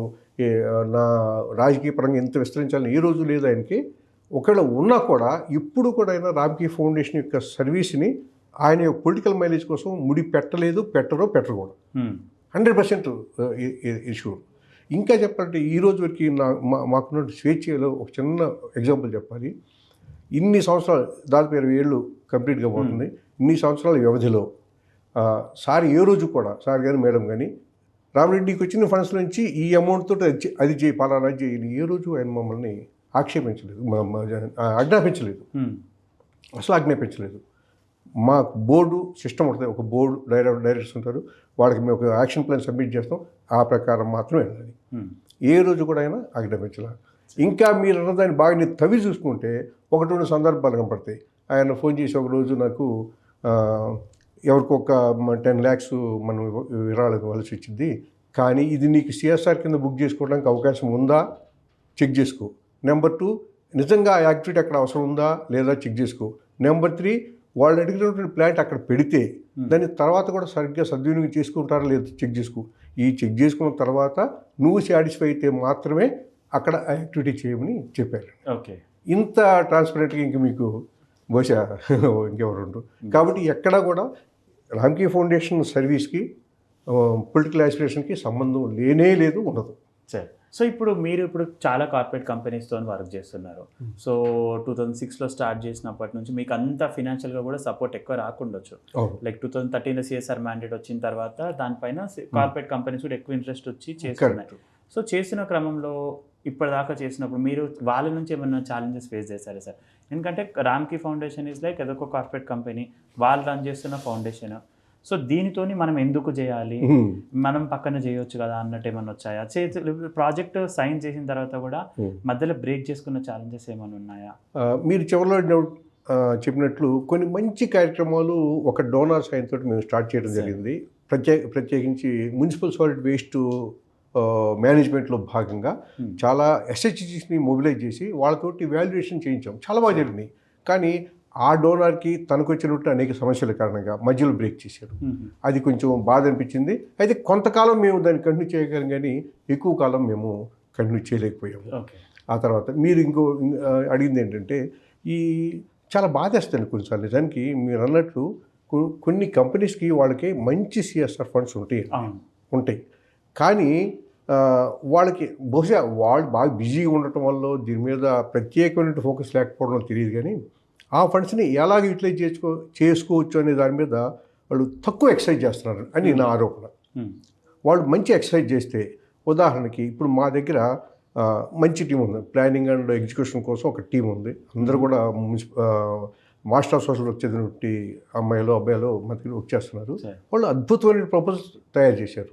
నా రాజకీయ పరంగా ఎంత విస్తరించాలని ఏ రోజు లేదు ఆయనకి. ఒకవేళ ఉన్నా కూడా ఇప్పుడు కూడా ఆయన రామ్కీ ఫౌండేషన్ యొక్క సర్వీస్ని ఆయన యొక్క పొలిటికల్ మైలేజ్ కోసం ముడి పెట్టరు కూడా 100% ఇష్యూ. ఇంకా చెప్పాలంటే ఈ రోజు వరకు మాకున్న స్వేచ్ఛలో ఒక చిన్న ఎగ్జాంపుల్ చెప్పాలి. ఇన్ని సంవత్సరాలు దాదాపు 20 ఏళ్ళు కంప్లీట్గా పోతుంది. ఇన్ని సంవత్సరాల వ్యవధిలో సార్ ఏ రోజు కూడా సార్ కానీ మేడం కానీ రామరెడ్డికి వచ్చిన ఫండ్స్ నుంచి ఈ అమౌంట్తో అది చేయి పలానా చేయి ఏ రోజు ఆయన మమ్మల్ని ఆక్షేపించలేదు, ఆజ్ఞాపించలేదు, అసలు ఆజ్ఞాపించలేదు. మాకు బోర్డు సిస్టమ్ ఉంటుంది, ఒక బోర్డు డైరెక్టర్స్ ఉంటారు, వాళ్ళకి మేము ఒక యాక్షన్ ప్లాన్ సబ్మిట్ చేస్తాం, ఆ ప్రకారం మాత్రమే వెళ్ళాలి. ఏ రోజు కూడా ఆయన ఆజ్ఞాపించలేదు. ఇంకా మీరు అన్నదాన్ని బాగా తవ్వి చూసుకుంటే 1-2 సందర్భాలు కనపడతాయి. ఆయన ఫోన్ చేసి ఒక రోజు నాకు ఎవరికొక 10 lakhs మనం విరాళం ఇవ్వాల్సి వచ్చింది, కానీ ఇది నీకు సిఎస్ఆర్ కింద బుక్ చేసుకోవడానికి అవకాశం ఉందా చెక్ చేసుకో. నెంబర్ 2 నిజంగా ఆ యాక్టివిటీ అక్కడ అవసరం ఉందా లేదా చెక్ చేసుకో. నెంబర్ 3 వాళ్ళు అడిగినటువంటి ప్లాంట్ అక్కడ పెడితే దాని తర్వాత కూడా సరిగ్గా సద్వినియోగం చేసుకుంటారా లేదా చెక్ చేసుకో. ఈ చెక్ చేసుకున్న తర్వాత నువ్వు సాటిస్ఫై అయితే మాత్రమే అక్కడ యాక్టివిటీ చేయమని చెప్పారు.
ఓకే,
ఇంత ట్రాన్స్పరెంట్గా ఇంక మీకు బహుశా ఇంకెవరు ఉంటారు. కాబట్టి ఎక్కడా కూడా రామ్కీ ఫౌండేషన్ సర్వీస్కి పొలిటికల్ యాస్పిరేషన్కి సంబంధం లేదు, ఉండదు.
సరే. సో మీరు ఇప్పుడు చాలా కార్పొరేట్ కంపెనీస్తో వర్క్ చేస్తున్నారు. సో 2006లో స్టార్ట్ చేసినప్పటి నుంచి మీకు అంత ఫినాన్షియల్గా కూడా సపోర్ట్ ఎక్కువ రాకుండొచ్చు. లైక్ 2013లో సిఎస్ఆర్ మ్యాండేట్ వచ్చిన తర్వాత దానిపైన కార్పొరేట్ కంపెనీస్ కూడా ఎక్కువ ఇంట్రెస్ట్ వచ్చి చేస్తున్నాయి. సో చేసిన క్రమంలో ఇప్పటిదాకా చేసినప్పుడు మీరు వాళ్ళ నుంచి ఏమైనా ఛాలెంజెస్ ఫేస్ చేశారా సార్? ఎందుకంటే రామ్కీ ఫౌండేషన్ ఈజ్ లైక్ ఏదో ఒక కార్పొరేట్ కంపెనీ, వాళ్ళు రన్ చేస్తున్న ఫౌండేషన్. సో దీనితోని మనం ఎందుకు చేయాలి, మనం పక్కన చేయొచ్చు కదా అన్నట్టు ఏమైనా వచ్చాయా? ప్రాజెక్ట్ సైన్ చేసిన తర్వాత కూడా మధ్యలో బ్రేక్ చేసుకున్న ఛాలెంజెస్ ఏమైనా ఉన్నాయా?
మీరు చివరిలో చెప్పినట్లు కొన్ని మంచి కార్యక్రమాలు ఒక డోనార్ సాయంతో మేము స్టార్ట్ చేయడం జరిగింది. ప్రత్యేకించి మున్సిపల్ సాలిడ్ వేస్ట్ మేనేజ్మెంట్లో భాగంగా చాలా ఎస్హెచ్జిస్ని మొబిలైజ్ చేసి వాళ్ళతోటి వాల్యుయేషన్ చేయించాం. చాలా బాగా జరిగినాయి. కానీ ఆ డోనార్కి తనకు వచ్చినట్టు అనేక సమస్యల కారణంగా మధ్యలో బ్రేక్ చేశారు. అది కొంచెం బాధ అనిపించింది. అయితే కొంతకాలం మేము దాన్ని కంటిన్యూ చేయగలం, కానీ ఎక్కువ కాలం మేము కంటిన్యూ చేయలేకపోయాము. ఆ తర్వాత మీరు అడిగింది ఏంటంటే ఈ చాలా బాధేస్తాను కొన్నిసార్లు. నిజానికి మీరు అన్నట్లు కొన్ని కంపెనీస్కి వాళ్ళకి మంచి సిఎస్ఆర్ ఫండ్స్ ఉంటాయి, కానీ వాళ్ళకి బహుశా వాళ్ళు బాగా బిజీగా ఉండటం వల్ల దీని మీద ప్రత్యేకమైన ఫోకస్ లేకపోవడం తెలియదు. కానీ ఆ ఫండ్స్ని ఎలాగ యూటిలైజ్ చేసుకోవచ్చు అనే దాని మీద వాళ్ళు తక్కువ ఎక్సర్సైజ్ చేస్తున్నారు అని నా ఆరోపణ. వాళ్ళు మంచి ఎక్సర్సైజ్ చేస్తే, ఉదాహరణకి ఇప్పుడు మా దగ్గర మంచి టీం ఉంది, ప్లానింగ్ అండ్ ఎగ్జిక్యూషన్ కోసం ఒక టీం ఉంది. అందరూ కూడా మాస్టర్ ఆఫ్ సోషల్ వర్క్ చదివినటువంటి అబ్బాయిలు మన దగ్గర వర్క్ చేస్తున్నారు. వాళ్ళు అద్భుతమైన ప్రపోజల్స్ తయారు చేశారు,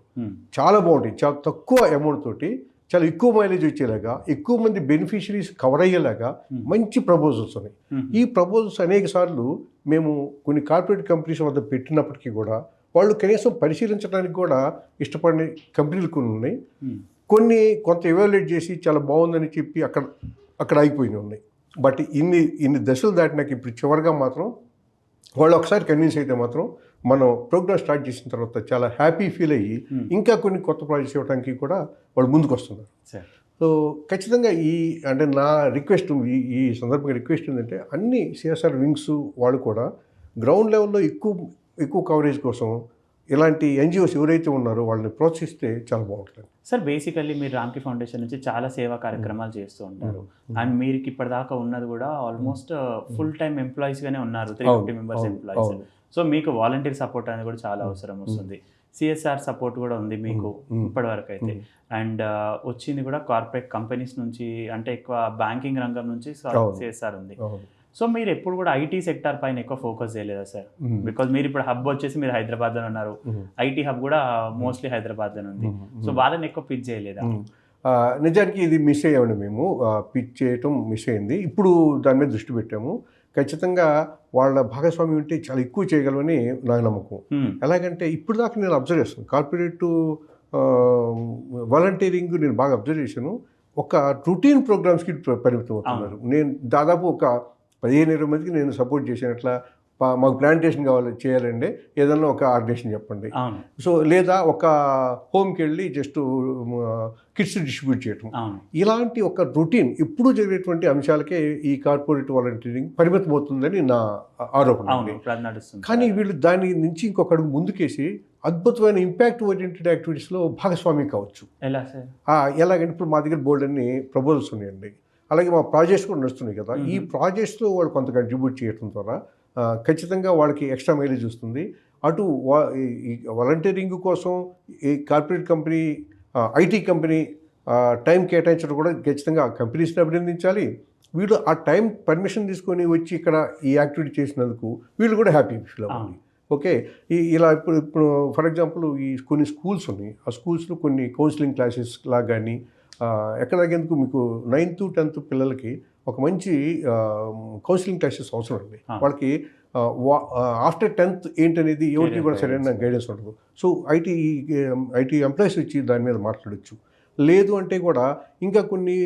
చాలా బాగుంటాయి. చాలా తక్కువ అమౌంట్ తోటి చాలా ఎక్కువ మైలేజ్ వచ్చేలాగా, ఎక్కువ మంది బెనిఫిషరీస్ కవర్ అయ్యేలాగా మంచి ప్రపోజల్స్ ఉన్నాయి. ఈ ప్రపోజల్స్ అనేక సార్లు మేము కొన్ని కార్పొరేట్ కంపెనీస్ వద్ద పెట్టినప్పటికీ కూడా వాళ్ళు కనీసం పరిశీలించడానికి కూడా ఇష్టపడిన కంపెనీలు కొన్ని ఉన్నాయి. కొంత ఎవాల్యుయేట్ చేసి చాలా బాగుందని చెప్పి అక్కడ ఆగిపోయినాయి ఉన్నాయి. బట్ ఇన్ని దశలు దాటినాక ఇప్పుడు చివరిగా మాత్రం వాళ్ళు ఒకసారి కన్విన్స్ అయితే మాత్రం మనం ప్రోగ్రామ్ స్టార్ట్ చేసిన తర్వాత చాలా హ్యాపీ ఫీల్ అయ్యి ఇంకా కొన్ని కొత్త ప్రాజెక్ట్స్ ఇవ్వడానికి కూడా వాళ్ళు ముందుకు వస్తున్నారు. సో ఖచ్చితంగా అంటే నా రిక్వెస్ట్ ఈ సందర్భంగా రిక్వెస్ట్ ఏంటంటే అన్ని సిఎస్ఆర్ వింగ్స్ వాళ్ళు కూడా గ్రౌండ్ లెవెల్లో ఎక్కువ కవరేజ్ కోసం ఇలాంటి ఎన్జిఓస్ ఎవరైతే ఉన్నారో వాళ్ళని ప్రోత్సహిస్తే చాలా బాగుంటుంది.
సార్ బేసికల్లీ మీరు రామ్కి ఫౌండేషన్ నుంచి చాలా సేవా కార్యక్రమాలు చేస్తూ ఉంటారు అండ్ మీరు ఇప్పటిదాకా ఉన్నది కూడా ఆల్మోస్ట్ ఫుల్ టైమ్ ఎంప్లాయీస్గానే ఉన్నారు, 350 మెంబర్స్ ఎంప్లాయీస్. సో మీకు వాలంటీర్ సపోర్ట్ అనేది కూడా చాలా అవసరం వస్తుంది. సిఎస్ఆర్ సపోర్ట్ కూడా ఉంది మీకు ఇప్పటి వరకు అయితే. అండ్ వచ్చింది కూడా కార్పొరేట్ కంపెనీస్ నుంచి, అంటే ఎక్కువ బ్యాంకింగ్ రంగం నుంచి సిఎస్ఆర్ ఉంది. సో మీరు ఎప్పుడు కూడా ఐటీ సెక్టార్ పైన ఎక్కువ ఫోకస్ చేయలేదా సార్? బికాజ్ మీరు ఇప్పుడు హబ్ వచ్చేసి మీరు హైదరాబాద్లో ఉన్నారు, ఐటీ హబ్ కూడా మోస్ట్లీ హైదరాబాద్లో ఉంది. సో వాళ్ళని ఎక్కువ పిచ్ చేయలేదా?
నిజానికి ఇది మిస్ అయ్యామండి, మేము పిచ్ చేయటం మిస్ అయింది. ఇప్పుడు దాని మీద దృష్టి పెట్టాము. ఖచ్చితంగా వాళ్ళ భాగస్వామ్యం ఉంటే చాలా ఎక్కువ చేయగలమని నా నమ్మకం. ఎలాగంటే ఇప్పుడు దాకా నేను అబ్జర్వ్ చేస్తాను, కార్పొరేట్ వాలంటీరింగ్ నేను బాగా అబ్జర్వ్ చేశాను. ఒక రొటీన్ ప్రోగ్రామ్స్కి పరిమితం అవుతున్నారు. నేను దాదాపు ఒక 15-20 మందికి నేను సపోర్ట్ చేశాను. అట్లా మాకు ప్లాంటేషన్ కావాలి చేయాలండి, ఏదన్నా ఒక ఆర్గనైజేషన్ చెప్పండి. సో లేదా ఒక హోమ్కి వెళ్ళి జస్ట్ కిట్స్ డిస్ట్రిబ్యూట్ చేయటం, ఇలాంటి ఒక రొటీన్ ఎప్పుడూ జరిగేటువంటి అంశాలకే ఈ కార్పొరేట్ వాలంటీరింగ్ పరిమితం అవుతుందని నా ఆరోపణ. కానీ వీళ్ళు దాని నుంచి ఇంకొక అడుగు ముందుకేసి అద్భుతమైన ఇంపాక్ట్ ఓరియంటెడ్ యాక్టివిటీస్లో భాగస్వామి కావచ్చు. ఎలాగంటే ఇప్పుడు మా దగ్గర బోల్డ్ అన్ని ప్రపోజల్స్ ఉన్నాయండి, అలాగే మా ప్రాజెక్ట్స్ కూడా నడుస్తున్నాయి కదా. ఈ ప్రాజెక్ట్స్లో వాళ్ళు కొంత కంట్రిబ్యూట్ చేయడం ద్వారా ఖచ్చితంగా వాళ్ళకి ఎక్స్ట్రా మైలేజ్ వస్తుంది. అటు ఈ వాలంటీరింగ్ కోసం ఈ corporate company, IT company time కేటాయించడం కూడా ఖచ్చితంగా ఆ కంపెనీస్ని అభినందించాలి. వీళ్ళు ఆ టైం పర్మిషన్ తీసుకొని వచ్చి ఇక్కడ ఈ యాక్టివిటీ చేసినందుకు వీళ్ళు కూడా హ్యాపీ ఫీల్ అవ్వాలి. ఓకే, ఇలా ఇప్పుడు ఫర్ ఎగ్జాంపుల్ ఈ కొన్ని స్కూల్స్ ఉన్నాయి, ఆ స్కూల్స్లో కొన్ని కౌన్సిలింగ్ క్లాసెస్ లాగా కానీ ఎక్కడికెందుకు మీకు 9th to 10th పిల్లలకి ఒక మంచి కౌన్సిలింగ్ క్లాసెస్ అవసరం అండి. వాళ్ళకి ఆఫ్టర్ 10th ఏంటనేది ఎవరికి కూడా సరైన గైడెన్స్ ఉండదు. సో ఐటీ ఎంప్లాయీస్ వచ్చి దాని మీద మాట్లాడచ్చు. లేదు అంటే కూడా ఇంకా కొన్ని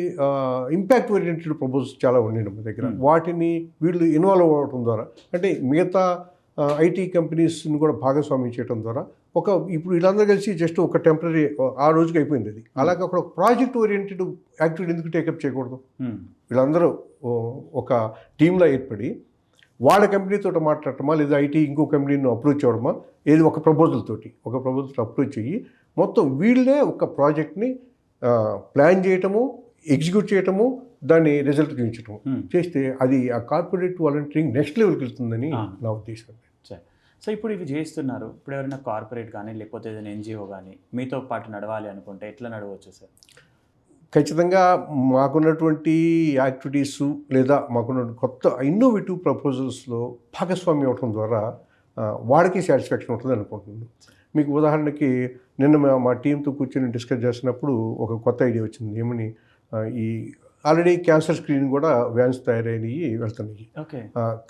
ఇంపాక్ట్ ఓరియంటెడ్ ప్రపోజల్స్ చాలా ఉన్నాయి మా దగ్గర. వాటిని వీళ్ళు ఇన్వాల్వ్ అవ్వడం ద్వారా, అంటే మిగతా ఐటీ కంపెనీస్ని కూడా భాగస్వామ్యం చేయడం ద్వారా ఇప్పుడు వీళ్ళందరూ కలిసి జస్ట్ ఒక టెంపరీ ఆ రోజుకి అయిపోయింది అది. అలాగే ఒక ప్రాజెక్ట్ ఓరియంటెడ్ యాక్టివిటీ ఎందుకు టేకప్ చేయకూడదు? వీళ్ళందరూ ఒక టీంలో ఏర్పడి వాళ్ళ కంపెనీతో మాట్లాడటమా, లేదా ఐటీ ఇంకో కంపెనీని అప్రోచ్ అవ్వడమా, ఏది ఒక ప్రపోజల్తో అప్రోచ్ అయ్యి మొత్తం వీళ్ళే ఒక ప్రాజెక్ట్ని ప్లాన్ చేయటము, ఎగ్జిక్యూట్ చేయటము, దాన్ని రిజల్ట్ చూపించటము చేస్తే అది ఆ కార్పొరేట్ వాలంటీరింగ్ నెక్స్ట్ లెవెల్కి వెళ్తుందని నా ఉద్దేశం.
సో ఇప్పుడు ఇవి చేస్తున్నారు, ఇప్పుడు ఎవరైనా కార్పొరేట్ కానీ లేకపోతే ఏదైనా ఎన్జిఓ కానీ మీతో పాటు నడవాలి అనుకుంటే ఎట్లా నడవచ్చు సార్?
ఖచ్చితంగా మాకున్నటువంటి యాక్టివిటీస్ లేదా మాకున్న కొత్త ఇన్నోవేటివ్ ప్రపోజల్స్లో భాగస్వామ్యం అవడం ద్వారా వాడికి సాటిస్ఫాక్షన్ ఉంటుంది అనుకుంటున్నాను. మీకు ఉదాహరణకి నిన్న మా టీంతో కూర్చొని డిస్కస్ చేసినప్పుడు ఒక కొత్త ఐడియా వచ్చింది. ఏమని, ఈ ఆల్రెడీ క్యాన్సర్ స్క్రీనింగ్ కూడా వ్యాన్స్ తయారైనవి వెళ్తున్నాయి.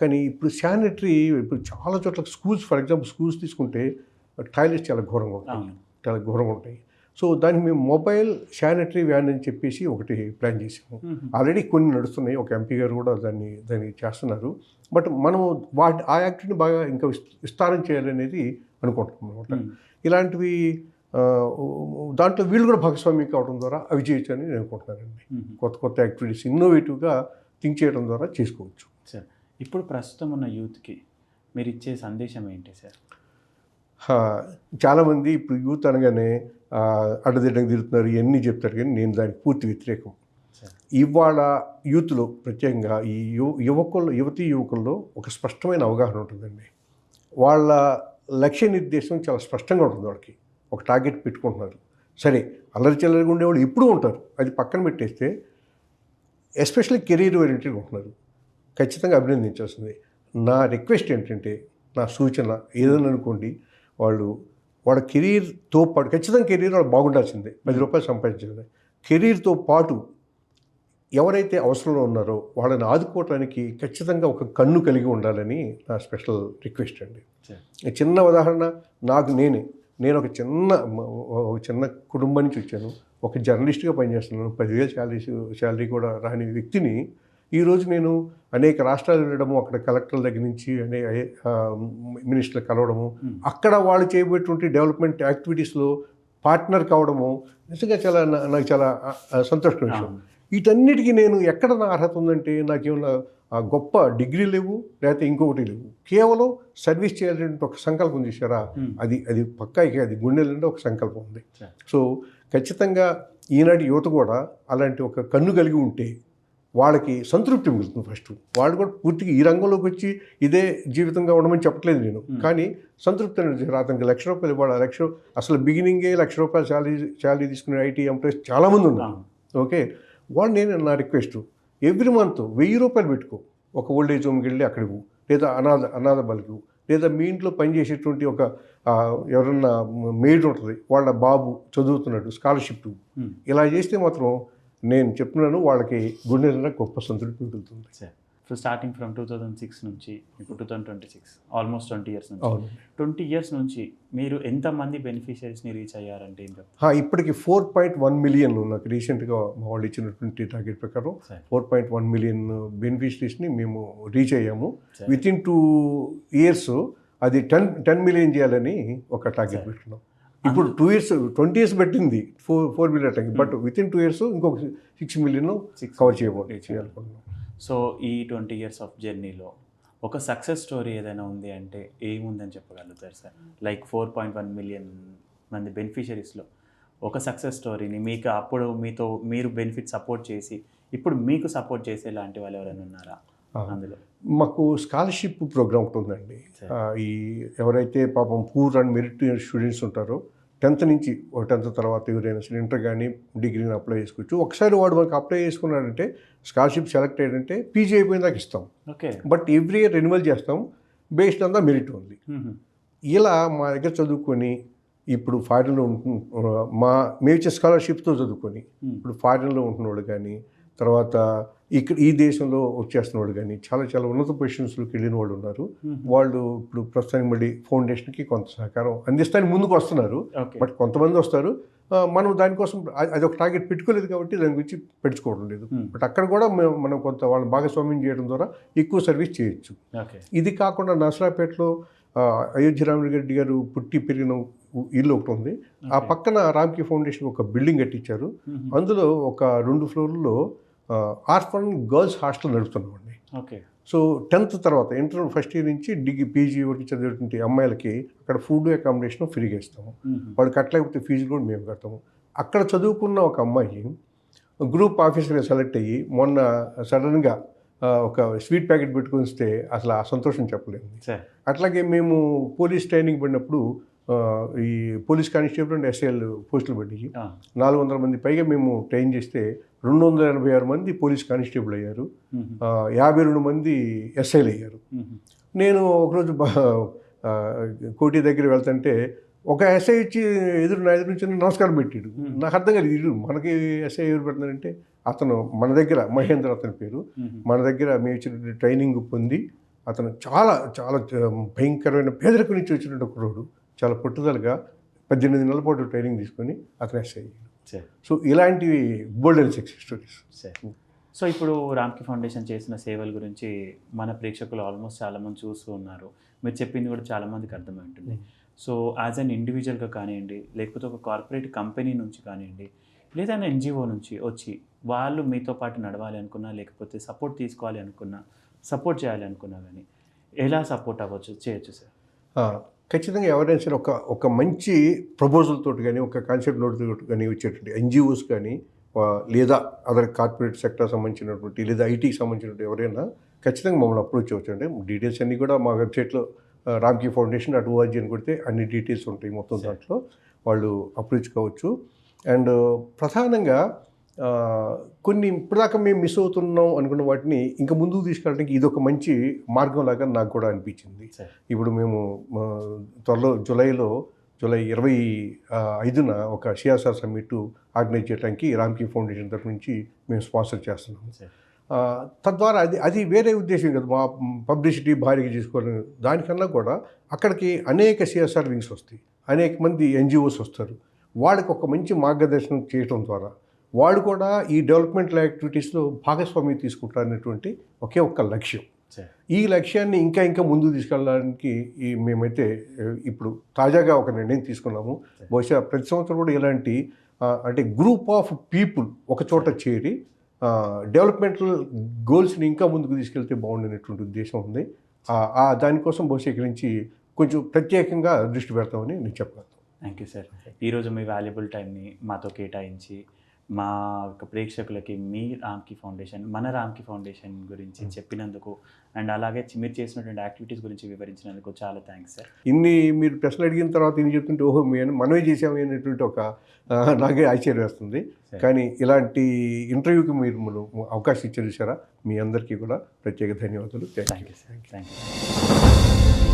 కానీ ఇప్పుడు శానిటరీ, ఇప్పుడు చాలా చోట్ల స్కూల్స్, ఫర్ ఎగ్జాంపుల్ స్కూల్స్ తీసుకుంటే టాయిలెట్స్ చాలా ఘోరంగా ఉంటాయి. సో దానికి మేము మొబైల్ శానిటరీ వ్యాన్ అని చెప్పేసి ఒకటి ప్లాన్ చేసాము. ఆల్రెడీ కొన్ని నడుస్తున్నాయి, ఒక ఎంపీ గారు కూడా దాన్ని చేస్తున్నారు. బట్ మనము ఆ యాక్టివిటీని బాగా ఇంకా విస్తారం చేయాలనేది అనుకుంటున్నాం అనమాట. ఇలాంటివి దాంట్లో వీళ్ళు కూడా భాగస్వామ్యం కావడం ద్వారా అవి చేయొచ్చు అని నేను అనుకుంటున్నానండి. కొత్త యాక్టివిటీస్ ఇన్నోవేటివ్గా థింక్ చేయడం ద్వారా చేసుకోవచ్చు.
సార్ ఇప్పుడు ప్రస్తుతం ఉన్న యూత్కి మీరు ఇచ్చే సందేశం ఏంటి సార్?
చాలామంది ఇప్పుడు యూత్ అనగానే అడ్డదిడ్డంగా తిరుగుతున్నారు, ఇవన్నీ చెప్తారు, కానీ నేను దానికి పూర్తి వ్యతిరేకం. ఇవాళ యూత్లో ప్రత్యేకంగా ఈ యువకుల్లో ఒక స్పష్టమైన అవగాహన ఉంటుందండి. వాళ్ళ లక్ష్య నిర్దేశం చాలా స్పష్టంగా ఉంటుంది. వాళ్ళకి ఒక టార్గెట్ పెట్టుకుంటున్నారు. సరే, అల్లరి చిల్లరిగా ఉండేవాళ్ళు ఎప్పుడూ ఉంటారు, అది పక్కన పెట్టేస్తే ఎస్పెషల్లీ కెరీర్ ఓరియంటెడ్ ఉంటున్నారు. ఖచ్చితంగా అభినందించాల్సింది. నా రిక్వెస్ట్ ఏంటంటే, నా సూచన ఏదైనా అనుకోండి, వాళ్ళ కెరీర్తో పాటు ఖచ్చితంగా కెరీర్ వాళ్ళు బాగుండాల్సిందే. 10 రూపాయలు సంపాదించాలి. కెరీర్తో పాటు ఎవరైతే అవసరంలో ఉన్నారో వాళ్ళని ఆదుకోవటానికి ఖచ్చితంగా ఒక కన్ను కలిగి ఉండాలని నా స్పెషల్ రిక్వెస్ట్ అండి. చిన్న ఉదాహరణ, నేను ఒక చిన్న కుటుంబం నుంచి వచ్చాను. ఒక జర్నలిస్ట్గా పనిచేస్తున్నాను. 10,000 శాలరీ కూడా రాని వ్యక్తిని ఈరోజు నేను అనేక రాష్ట్రాలు వెళ్ళడము, అక్కడ కలెక్టర్ల దగ్గర నుంచి మినిస్టర్లు కలవడము, అక్కడ వాళ్ళు చేయబోయేటువంటి డెవలప్మెంట్ యాక్టివిటీస్లో పార్ట్నర్ కావడము నిజంగా నాకు చాలా సంతోషమైన విషయం. వీటన్నిటికీ నేను ఎక్కడ నా అర్హత ఉందంటే నాకేమన్నా గొప్ప డిగ్రీ లేవు, లేకపోతే ఇంకొకటి లేవు. కేవలం సర్వీస్ చేయాలంటే ఒక సంకల్పం చేశారా, అది పక్కా ఇక అది గుండెలంటే ఒక సంకల్పం ఉంది. సో ఖచ్చితంగా ఈనాటి యువత కూడా అలాంటి ఒక కన్ను కలిగి ఉంటే వాళ్ళకి సంతృప్తి మిగులుతుంది. ఫస్ట్ వాళ్ళు కూడా పూర్తిగా ఈ రంగంలోకి వచ్చి ఇదే జీవితంగా ఉండమని చెప్పట్లేదు నేను, కానీ సంతృప్తి అనేది అతనికి ₹1,00,000 ఇవ్వాలి. అసలు బిగినింగే ₹1,00,000 శాలరీ తీసుకునే ఐటీ ఎంప్లాయీస్ చాలామంది ఉన్నారు. ఓకే, వాళ్ళు నేను నా రిక్వెస్ట్ ఎవ్రీ మంత్ ₹1,000 పెట్టుకో, ఒక ఓల్డ్ ఏజ్ హోమ్కి వెళ్ళి అక్కడ ఇవ్వు, లేదా అనాథ బలికి, లేదా మీ ఇంట్లో పనిచేసేటువంటి ఒక ఎవరన్నా మెయిడ్ ఉంటుంది, వాళ్ళ బాబు చదువుతున్నాడు, స్కాలర్షిప్ ఇలా చేస్తే మాత్రం నేను చెప్తున్నాను వాళ్ళకి గుండె నిండా గొప్ప సంతృప్తి మిగులుతుంది.
సార్ ఇప్పుడు స్టార్టింగ్ ఫ్రమ్ 2006 నుంచి ఇప్పుడు 2026 ఆల్మోస్ట్ 20 years నుంచి,
అవును
20 years నుంచి మీరు ఎంతమంది బెనిఫిషియరీస్ని రీచ్ అయ్యారంటే ఏం చెప్తారు?
ఇప్పటికి 4.1 మిలియన్ నాకు రీసెంట్గా మా వాళ్ళు ఇచ్చినటువంటి టార్గెట్ ప్రకారం 4.1 మిలియన్ బెనిఫిషరీస్ని మేము రీచ్ అయ్యాము. వితిన్ 2 years అది 10 మిలియన్ చేయాలని ఒక టార్గెట్ పెట్టుకున్నాం. ఇప్పుడు 2 years 20 years పెట్టింది 4 million target, but within 2 years ఇంకొక 6 మిలియన్ కవర్ చేయాలనుకుంటున్నాం.
సో ఈ 20 years ఆఫ్ జర్నీలో ఒక సక్సెస్ స్టోరీ ఏదైనా ఉంది అంటే ఏముందని చెప్పగలుగుతారు సార్? లైక్ 4.1 మిలియన్ మంది బెనిఫిషరీస్లో ఒక సక్సెస్ స్టోరీని మీకు అప్పుడు మీరు బెనిఫిట్ సపోర్ట్ చేసి ఇప్పుడు మీకు సపోర్ట్ చేసే లాంటి వాళ్ళు ఎవరైనా ఉన్నారా అందులో?
మాకు స్కాలర్షిప్ ప్రోగ్రామ్ ఒకటి ఉందండి. ఈ ఎవరైతే పాపం పూర్ అండ్ మెరిట్ స్టూడెంట్స్ ఉంటారో 10th నుంచి 10th తర్వాత ఎవరైనా సరే ఇంటర్ కానీ డిగ్రీని అప్లై చేసుకోవచ్చు. ఒకసారి వాడు మనకు అప్లై చేసుకున్నాడంటే స్కాలర్షిప్ సెలెక్ట్ అయ్యాడంటే పీజీ అయిపోయిన దాకా ఇస్తాం.
Okay,
but every year renewal చేస్తాం బేస్డ్ ఆన్ ద మెరిట్ ఉంది. ఇలా మా దగ్గర చదువుకొని ఇప్పుడు ఫారిన్లో మేము ఇచ్చే స్కాలర్షిప్తో చదువుకొని ఇప్పుడు ఫారిన్లో ఉంటున్న వాళ్ళు కానీ, తర్వాత ఇక్కడ ఈ దేశంలో వచ్చేస్తున్న వాళ్ళు కానీ చాలా ఉన్నత పొజిషన్స్లోకి వెళ్ళిన వాళ్ళు ఉన్నారు. వాళ్ళు ఇప్పుడు ప్రస్తుతానికి మళ్ళీ ఫౌండేషన్కి కొంత సహకారం అందిస్తానికి ముందుకు వస్తున్నారు. బట్ కొంతమంది వస్తారు, మనం దానికోసం అది ఒక టార్గెట్ పెట్టుకోలేదు కాబట్టి దాని గురించి పెట్టుకోవడం లేదు. బట్ అక్కడ కూడా మనం కొంత వాళ్ళని భాగస్వామ్యం చేయడం ద్వారా ఎక్కువ సర్వీస్ చేయొచ్చు. ఇది కాకుండా నసరాపేటలో అయోధ్య రామరెడ్డి గారు పుట్టి పెరిగిన ఇల్లు ఒకటి ఉంది. ఆ పక్కన రామ్కి ఫౌండేషన్ ఒక బిల్డింగ్ కట్టించారు. అందులో ఒక 2 ఫ్లోర్లలో ఆర్ఫన్ గర్ల్స్ హాస్టల్ నడుపుతున్నామండి.
ఓకే,
సో 10th తర్వాత ఇంటర్ ఫస్ట్ ఇయర్ నుంచి పీజీ వరకు చదివేటువంటి అమ్మాయిలకి అక్కడ ఫుడ్ అకామిడేషన్ ఫ్రీగా ఇస్తాము. వాళ్ళు కట్టలేకపోతే ఫీజు కూడా మేము కడతాము. అక్కడ చదువుకున్న ఒక అమ్మాయి గ్రూప్ ఆఫీసర్గా సెలెక్ట్ అయ్యి మొన్న సడన్గా ఒక స్వీట్ ప్యాకెట్ పెట్టుకొని వస్తే అసలు ఆ సంతోషం చెప్పలేదు. అట్లాగే మేము పోలీస్ ట్రైనింగ్ పడినప్పుడు ఈ పోలీస్ కానిస్టేబుల్ అండ్ ఎస్ఐఎల్ పోస్టులు పడ్డాయి. 400 మంది పైగా మేము ట్రైన్ చేస్తే 286 మంది పోలీస్ కానిస్టేబుల్ అయ్యారు, 52 మంది ఎస్ఐలు అయ్యారు. నేను ఒకరోజు కోటి దగ్గర వెళ్తుంటే ఒక ఎస్ఐ వచ్చి నా ఎదురు నుంచి నమస్కారం పెట్టాడు. నాకు అర్థం కాదు, మనకి ఎస్ఐ ఎవరు పెడతానంటే అతను మన దగ్గర మహేంద్ర అతని పేరు, మన దగ్గర మేము ఇచ్చిన ట్రైనింగ్ పొంది అతను చాలా భయంకరమైన పేదరికం నుంచి వచ్చినట్టు ఒకరోడు చాలా పట్టుదలగా 18 నెలల పాటు ట్రైనింగ్ తీసుకొని అతను ఎస్ఐ అయ్యాడు. సో ఇలాంటివి బోల్డ్ అండ్ సక్సెస్ స్టోరీస్.
సో ఇప్పుడు రామ్కి ఫౌండేషన్ చేసిన సేవల గురించి మన ప్రేక్షకులు ఆల్మోస్ట్ చాలామంది చూస్తూ ఉన్నారు. మీరు చెప్పింది కూడా చాలామందికి అర్థమై ఉంటుంది. సో యాజ్ అన్ ఇండివిజువల్గా కానివ్వండి, లేకపోతే ఒక కార్పొరేట్ కంపెనీ నుంచి కానివ్వండి, లేదా ఎన్జిఓ నుంచి వచ్చి వాళ్ళు మీతో పాటు నడవాలి అనుకున్నా, లేకపోతే సపోర్ట్ తీసుకోవాలి అనుకున్నా, సపోర్ట్ చేయాలి అనుకున్నా కానీ ఎలా సపోర్ట్ చేయొచ్చు సార్?
ఖచ్చితంగా ఎవరైనా సరే ఒక మంచి ప్రపోజల్ తోటి కానీ, ఒక కాన్సెప్ట్ నోట్ తోటి కానీ వచ్చేటువంటి ఎన్జిఓస్ కానీ, లేదా అదర్ కార్పొరేట్ సెక్టర్ సంబంధించినటువంటి లేదా ఐటీకి సంబంధించినటువంటి ఎవరైనా ఖచ్చితంగా మమ్మల్ని అప్రోచ్ అవ్వచ్చు. అంటే డీటెయిల్స్ అన్నీ కూడా మా వెబ్సైట్లో రామ్కి ఫౌండేషన్ .org అని కొడితే అన్ని డీటెయిల్స్ ఉంటాయి మొత్తం. దాంట్లో వాళ్ళు అప్రోచ్ కావచ్చు. అండ్ ప్రధానంగా కొన్ని ఇప్పటిదాకా మేము మిస్ అవుతున్నాం అనుకున్న వాటిని ఇంకా ముందుకు తీసుకెళ్ళడానికి ఇది ఒక మంచి మార్గం లాగా నాకు కూడా అనిపించింది. ఇప్పుడు మేము త్వరలో జూలై 25న ఒక సిఆర్ఆర్ సమ్మిట్ ఆర్గనైజ్ చేయడానికి రామ్కి ఫౌండేషన్ తరఫు నుంచి మేము స్పాన్సర్ చేస్తున్నాము. తద్వారా అది వేరే ఉద్దేశం కదా, మా పబ్లిసిటీ భారీగా చేసుకోవాలని. దానికన్నా కూడా అక్కడికి అనేక సిఎస్ఆర్ వింగ్స్ వస్తాయి, అనేక మంది ఎన్జిఓస్ వస్తారు. వాళ్ళకి ఒక మంచి మార్గదర్శనం చేయడం ద్వారా వాళ్ళు కూడా ఈ డెవలప్మెంటల్ యాక్టివిటీస్లో భాగస్వామ్యం తీసుకుంటారనేటువంటి ఒకే ఒక్క లక్ష్యం. ఈ లక్ష్యాన్ని ఇంకా ముందుకు తీసుకెళ్ళడానికి మేమైతే ఇప్పుడు తాజాగా ఒక నిర్ణయం తీసుకున్నాము. బహుశా ప్రతి సంవత్సరం కూడా ఇలాంటి అంటే గ్రూప్ ఆఫ్ పీపుల్ ఒక చోట చేరి డెవలప్మెంటల్ గోల్స్ని ఇంకా ముందుకు తీసుకెళ్తే బాగుండేటువంటి ఉద్దేశం ఉంది. దానికోసం బహుశా నుంచి కొంచెం ప్రత్యేకంగా దృష్టి పెడతామని నేను చెప్పగలను.
Thank you sir. ఈరోజు మీ వాల్యుబుల్ టైంని మాతో కేటాయించి మా యొక్క ప్రేక్షకులకి మీ రామ్కి ఫౌండేషన్, మన రామ్కి ఫౌండేషన్ గురించి చెప్పినందుకు అండ్ అలాగే మీరు చేసినటువంటి యాక్టివిటీస్ గురించి వివరించినందుకు చాలా థ్యాంక్స్ సార్.
ఇన్ని మీరు ప్రశ్నలు అడిగిన తర్వాత ఇన్ని చెప్తుంటే ఓహో మనమే చేసాము అనేటువంటి ఒక నాకే ఆశ్చర్యం వేస్తుంది. కానీ ఇలాంటి ఇంటర్వ్యూకి మీరు అవకాశం ఇచ్చారు చూసారా, మీ అందరికీ కూడా ప్రత్యేక ధన్యవాదాలు.
Thank you sir. Thank you.